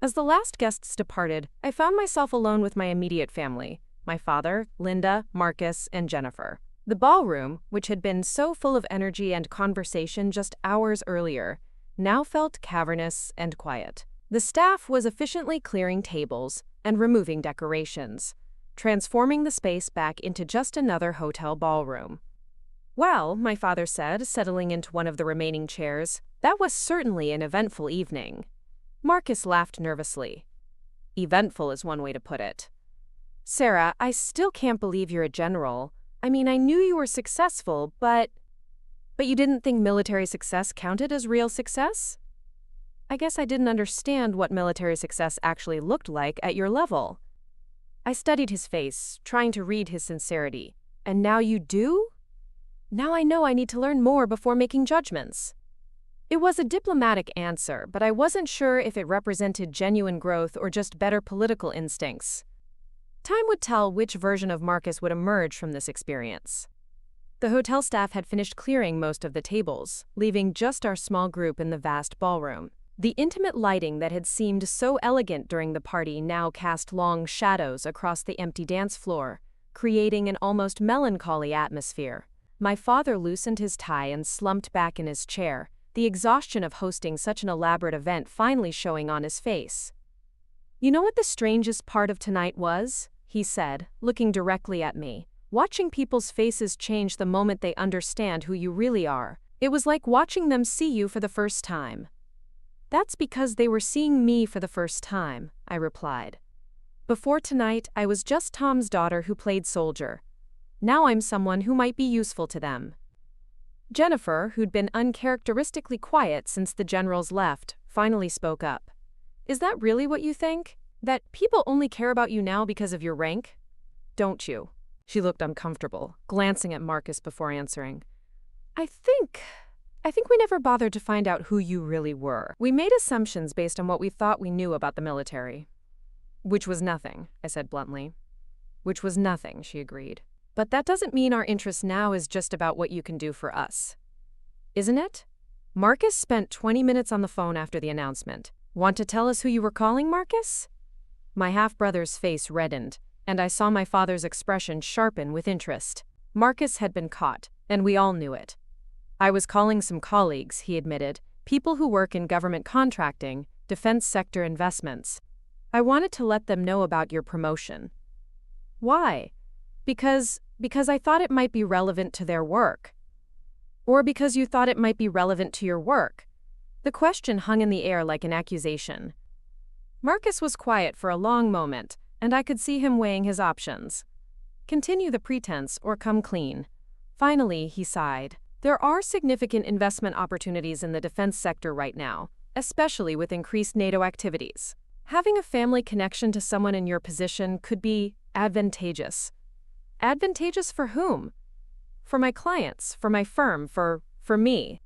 As the last guests departed, I found myself alone with my immediate family, my father, Linda, Marcus, and Jennifer. The ballroom, which had been so full of energy and conversation just hours earlier, now felt cavernous and quiet. The staff was efficiently clearing tables and removing decorations, transforming the space back into just another hotel ballroom. "Well," my father said, settling into one of the remaining chairs, "that was certainly an eventful evening." Marcus laughed nervously. "Eventful is one way to put it." "Sarah, I still can't believe you're a general. I mean, I knew you were successful, but you didn't think military success counted as real success?" "I guess I didn't understand what military success actually looked like at your level." I studied his face, trying to read his sincerity. "And now you do?" "Now I know I need to learn more before making judgments." It was a diplomatic answer, but I wasn't sure if it represented genuine growth or just better political instincts. Time would tell which version of Marcus would emerge from this experience. The hotel staff had finished clearing most of the tables, leaving just our small group in the vast ballroom. The intimate lighting that had seemed so elegant during the party now cast long shadows across the empty dance floor, creating an almost melancholy atmosphere. My father loosened his tie and slumped back in his chair, the exhaustion of hosting such an elaborate event finally showing on his face. "You know what the strangest part of tonight was?" he said, looking directly at me. "Watching people's faces change the moment they understand who you really are. It was like watching them see you for the first time." "That's because they were seeing me for the first time," I replied. "Before tonight, I was just Tom's daughter who played soldier. Now I'm someone who might be useful to them." Jennifer, who'd been uncharacteristically quiet since the generals left, finally spoke up. "Is that really what you think? That people only care about you now because of your rank? Don't you?" She looked uncomfortable, glancing at Marcus before answering. I think we never bothered to find out who you really were. We made assumptions based on what we thought we knew about the military." "Which was nothing," I said bluntly. "Which was nothing," she agreed. "But that doesn't mean our interest now is just about what you can do for us. Isn't it?" Marcus spent 20 minutes on the phone after the announcement. "Want to tell us who you were calling, Marcus?" My half-brother's face reddened, and I saw my father's expression sharpen with interest. Marcus had been caught, and we all knew it. "I was calling some colleagues," he admitted, "people who work in government contracting, defense sector investments. I wanted to let them know about your promotion." "Why?" Because I thought it might be relevant to their work." "Or because you thought it might be relevant to your work?" The question hung in the air like an accusation. Marcus was quiet for a long moment, and I could see him weighing his options. Continue the pretense or come clean. Finally, he sighed. "There are significant investment opportunities in the defense sector right now, especially with increased NATO activities. Having a family connection to someone in your position could be advantageous. Advantageous for whom? For my clients, for my firm, for me.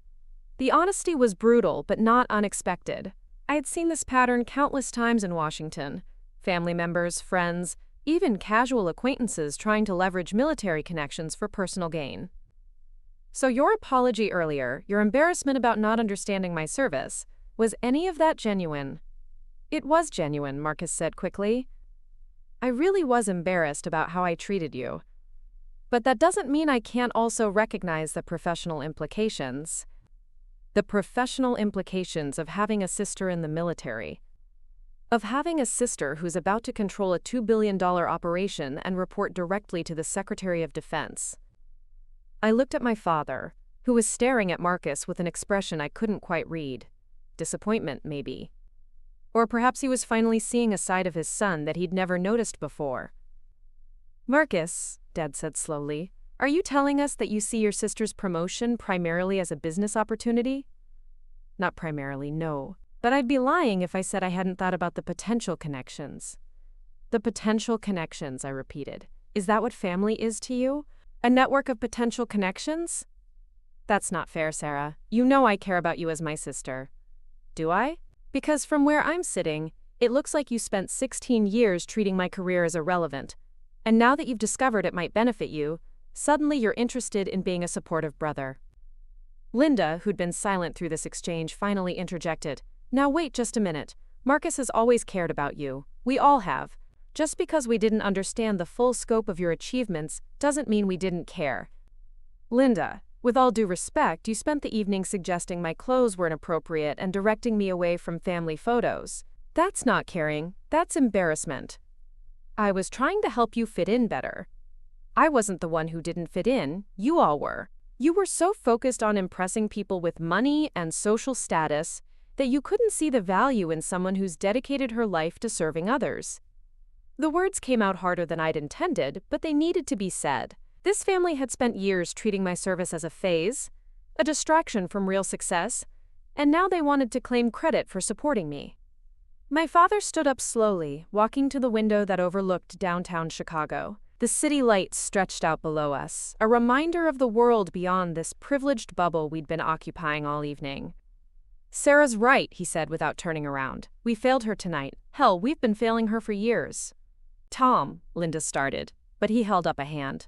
The honesty was brutal, but not unexpected. I had seen this pattern countless times in Washington. Family members, friends, even casual acquaintances trying to leverage military connections for personal gain. So your apology earlier, your embarrassment about not understanding my service, was any of that genuine? It was genuine, Marcus said quickly. I really was embarrassed about how I treated you. But that doesn't mean I can't also recognize the professional implications. The professional implications of having a sister in the military. Of having a sister who's about to control a $2 billion operation and report directly to the Secretary of Defense. I looked at my father, who was staring at Marcus with an expression I couldn't quite read. Disappointment, maybe. Or perhaps he was finally seeing a side of his son that he'd never noticed before. Marcus, Dad said slowly, are you telling us that you see your sister's promotion primarily as a business opportunity? Not primarily, no. But I'd be lying if I said I hadn't thought about the potential connections. The potential connections, I repeated. Is that what family is to you? A network of potential connections? That's not fair, Sarah. You know I care about you as my sister. Do I? Because from where I'm sitting, it looks like you spent 16 years treating my career as irrelevant. And now that you've discovered it might benefit you, suddenly you're interested in being a supportive brother. Linda, who'd been silent through this exchange, finally interjected. Now wait just a minute. Marcus has always cared about you. We all have. Just because we didn't understand the full scope of your achievements doesn't mean we didn't care. Linda, with all due respect, you spent the evening suggesting my clothes were inappropriate and directing me away from family photos. That's not caring. That's embarrassment. I was trying to help you fit in better. I wasn't the one who didn't fit in. You all were. You were so focused on impressing people with money and social status that you couldn't see the value in someone who's dedicated her life to serving others. The words came out harder than I'd intended, but they needed to be said. This family had spent years treating my service as a phase, a distraction from real success, and now they wanted to claim credit for supporting me. My father stood up slowly, walking to the window that overlooked downtown Chicago. The city lights stretched out below us, a reminder of the world beyond this privileged bubble we'd been occupying all evening. Sarah's right, he said without turning around. We failed her tonight. Hell, we've been failing her for years. Tom, Linda started, but he held up a hand.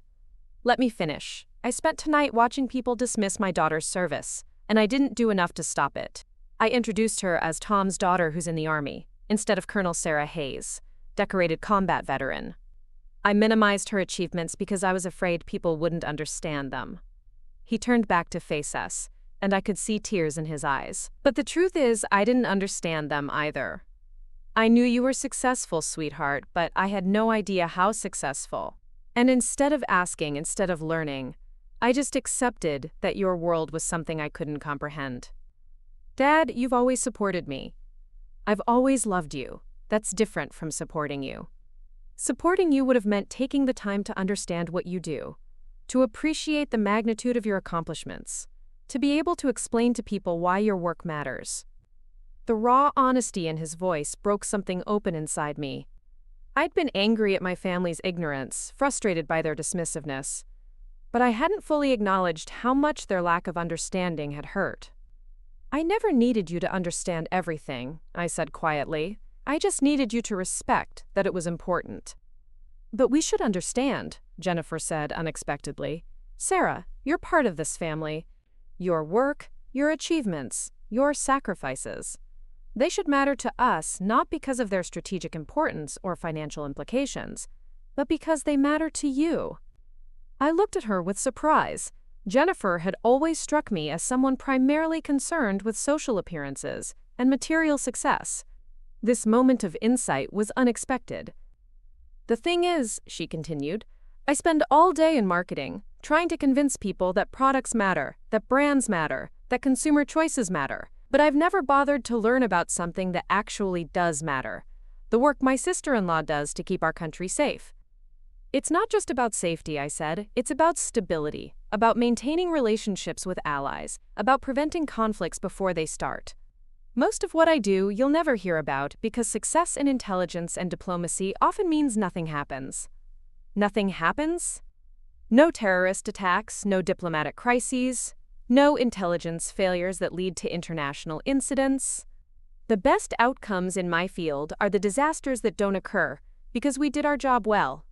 Let me finish. I spent tonight watching people dismiss my daughter's service, and I didn't do enough to stop it. I introduced her as Tom's daughter who's in the Army, instead of Colonel Sarah Hayes, decorated combat veteran. I minimized her achievements because I was afraid people wouldn't understand them. He turned back to face us, and I could see tears in his eyes. But the truth is, I didn't understand them either. I knew you were successful, sweetheart, but I had no idea how successful. And instead of asking, instead of learning, I just accepted that your world was something I couldn't comprehend. Dad, you've always supported me. I've always loved you. That's different from supporting you. Supporting you would have meant taking the time to understand what you do, to appreciate the magnitude of your accomplishments, to be able to explain to people why your work matters. The raw honesty in his voice broke something open inside me. I'd been angry at my family's ignorance, frustrated by their dismissiveness, but I hadn't fully acknowledged how much their lack of understanding had hurt. I never needed you to understand everything, I said quietly. I just needed you to respect that it was important. But we should understand, Jennifer said unexpectedly. Sarah, you're part of this family. Your work, your achievements, your sacrifices. They should matter to us not because of their strategic importance or financial implications, but because they matter to you. I looked at her with surprise. Jennifer had always struck me as someone primarily concerned with social appearances and material success. This moment of insight was unexpected. The thing is, she continued, I spend all day in marketing, trying to convince people that products matter, that brands matter, that consumer choices matter. But I've never bothered to learn about something that actually does matter. The work my sister-in-law does to keep our country safe. It's not just about safety, I said. It's about stability, about maintaining relationships with allies, about preventing conflicts before they start. Most of what I do you'll never hear about because success in intelligence and diplomacy often means nothing happens. Nothing happens? No terrorist attacks, no diplomatic crises, no intelligence failures that lead to international incidents. The best outcomes in my field are the disasters that don't occur because we did our job well.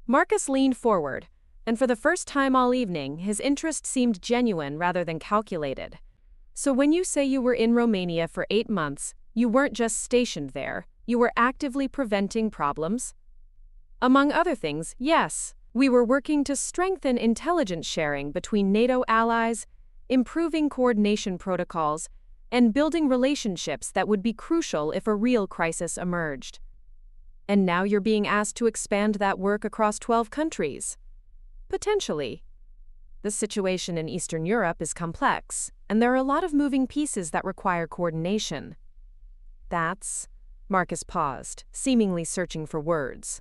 Marcus leaned forward, and for the first time all evening, his interest seemed genuine rather than calculated. So when you say you were in Romania for 8 months, you weren't just stationed there, you were actively preventing problems? Among other things, yes. We were working to strengthen intelligence sharing between NATO allies, improving coordination protocols, and building relationships that would be crucial if a real crisis emerged. And now you're being asked to expand that work across 12 countries. Potentially. The situation in Eastern Europe is complex, and there are a lot of moving pieces that require coordination. Marcus paused, seemingly searching for words.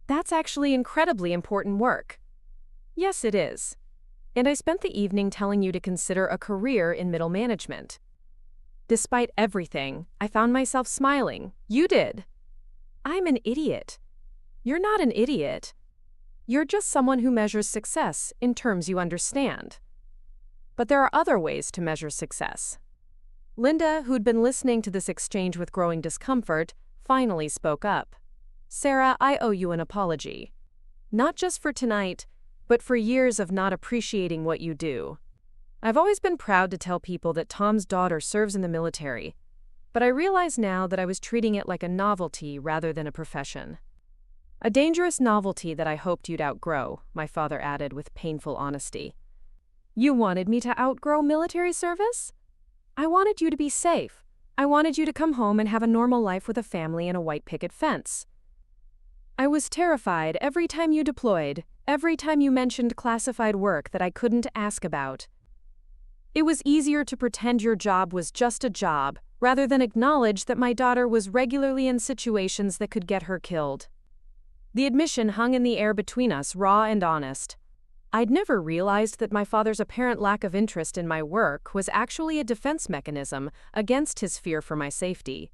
That's actually incredibly important work. Yes, it is. And I spent the evening telling you to consider a career in middle management. Despite everything, I found myself smiling. You did. I'm an idiot. You're not an idiot. You're just someone who measures success in terms you understand. But there are other ways to measure success. Linda, who'd been listening to this exchange with growing discomfort, finally spoke up. Sarah, I owe you an apology. Not just for tonight, but for years of not appreciating what you do. I've always been proud to tell people that Tom's daughter serves in the military, but I realize now that I was treating it like a novelty rather than a profession. A dangerous novelty that I hoped you'd outgrow, my father added with painful honesty. You wanted me to outgrow military service? I wanted you to be safe. I wanted you to come home and have a normal life with a family and a white picket fence. I was terrified every time you deployed, every time you mentioned classified work that I couldn't ask about. It was easier to pretend your job was just a job, rather than acknowledge that my daughter was regularly in situations that could get her killed. The admission hung in the air between us, raw and honest. I'd never realized that my father's apparent lack of interest in my work was actually a defense mechanism against his fear for my safety.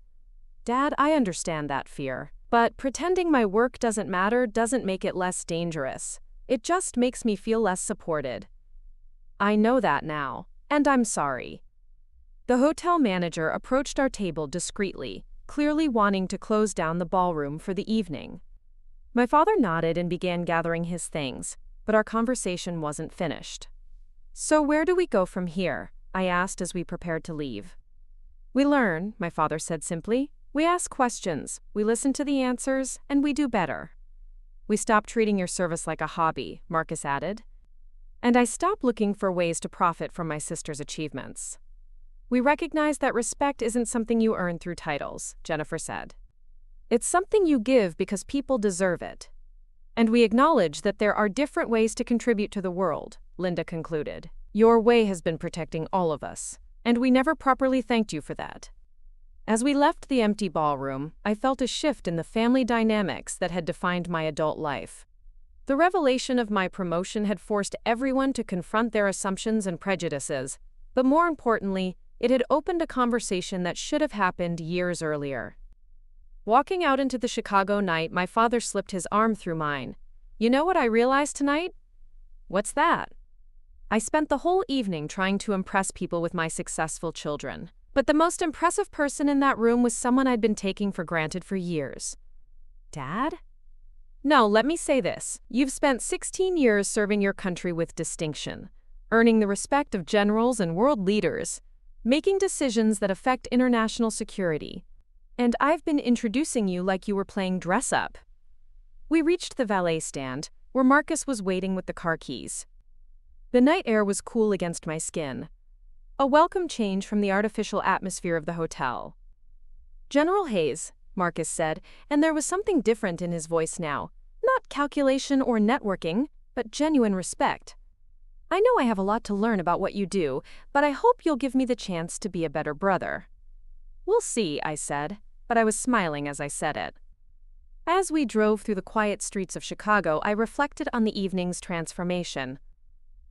Dad, I understand that fear. But pretending my work doesn't matter doesn't make it less dangerous. It just makes me feel less supported. I know that now, and I'm sorry. The hotel manager approached our table discreetly, clearly wanting to close down the ballroom for the evening. My father nodded and began gathering his things, but our conversation wasn't finished. So where do we go from here? I asked as we prepared to leave. We learn, my father said simply. We ask questions, we listen to the answers, and we do better. We stop treating your service like a hobby, Marcus added. And I stop looking for ways to profit from my sister's achievements. We recognize that respect isn't something you earn through titles, Jennifer said. It's something you give because people deserve it. And we acknowledge that there are different ways to contribute to the world, Linda concluded. Your way has been protecting all of us, and we never properly thanked you for that. As we left the empty ballroom, I felt a shift in the family dynamics that had defined my adult life. The revelation of my promotion had forced everyone to confront their assumptions and prejudices, but more importantly, it had opened a conversation that should have happened years earlier. Walking out into the Chicago night, my father slipped his arm through mine. You know what I realized tonight? What's that? I spent the whole evening trying to impress people with my successful children. But the most impressive person in that room was someone I'd been taking for granted for years. Dad? No, let me say this. You've spent 16 years serving your country with distinction, earning the respect of generals and world leaders, making decisions that affect international security. And I've been introducing you like you were playing dress-up. We reached the valet stand, where Marcus was waiting with the car keys. The night air was cool against my skin. A welcome change from the artificial atmosphere of the hotel. General Hayes, Marcus said, and there was something different in his voice now. Not calculation or networking, but genuine respect. I know I have a lot to learn about what you do, but I hope you'll give me the chance to be a better brother. We'll see, I said, but I was smiling as I said it. As we drove through the quiet streets of Chicago, I reflected on the evening's transformation.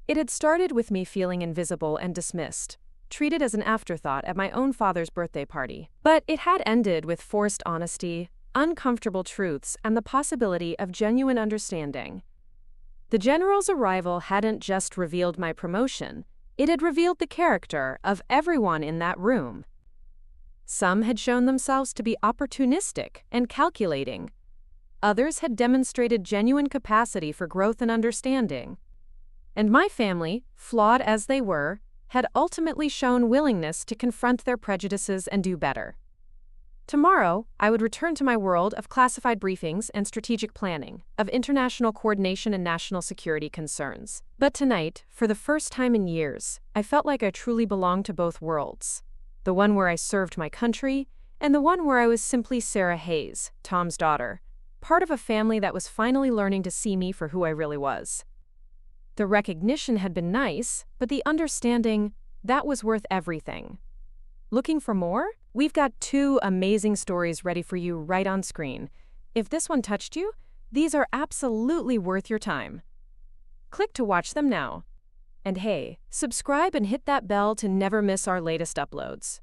It had started with me feeling invisible and dismissed, treated as an afterthought at my own father's birthday party. But it had ended with forced honesty, uncomfortable truths, and the possibility of genuine understanding. The general's arrival hadn't just revealed my promotion, it had revealed the character of everyone in that room. Some had shown themselves to be opportunistic and calculating. Others had demonstrated genuine capacity for growth and understanding. And my family, flawed as they were, had ultimately shown willingness to confront their prejudices and do better. Tomorrow, I would return to my world of classified briefings and strategic planning, of international coordination and national security concerns. But tonight, for the first time in years, I felt like I truly belonged to both worlds. The one where I served my country, and the one where I was simply Sarah Hayes, Tom's daughter, part of a family that was finally learning to see me for who I really was. The recognition had been nice, but the understanding, that was worth everything. Looking for more? We've got 2 amazing stories ready for you right on screen. If this one touched you, these are absolutely worth your time. Click to watch them now. And hey, subscribe and hit that bell to never miss our latest uploads.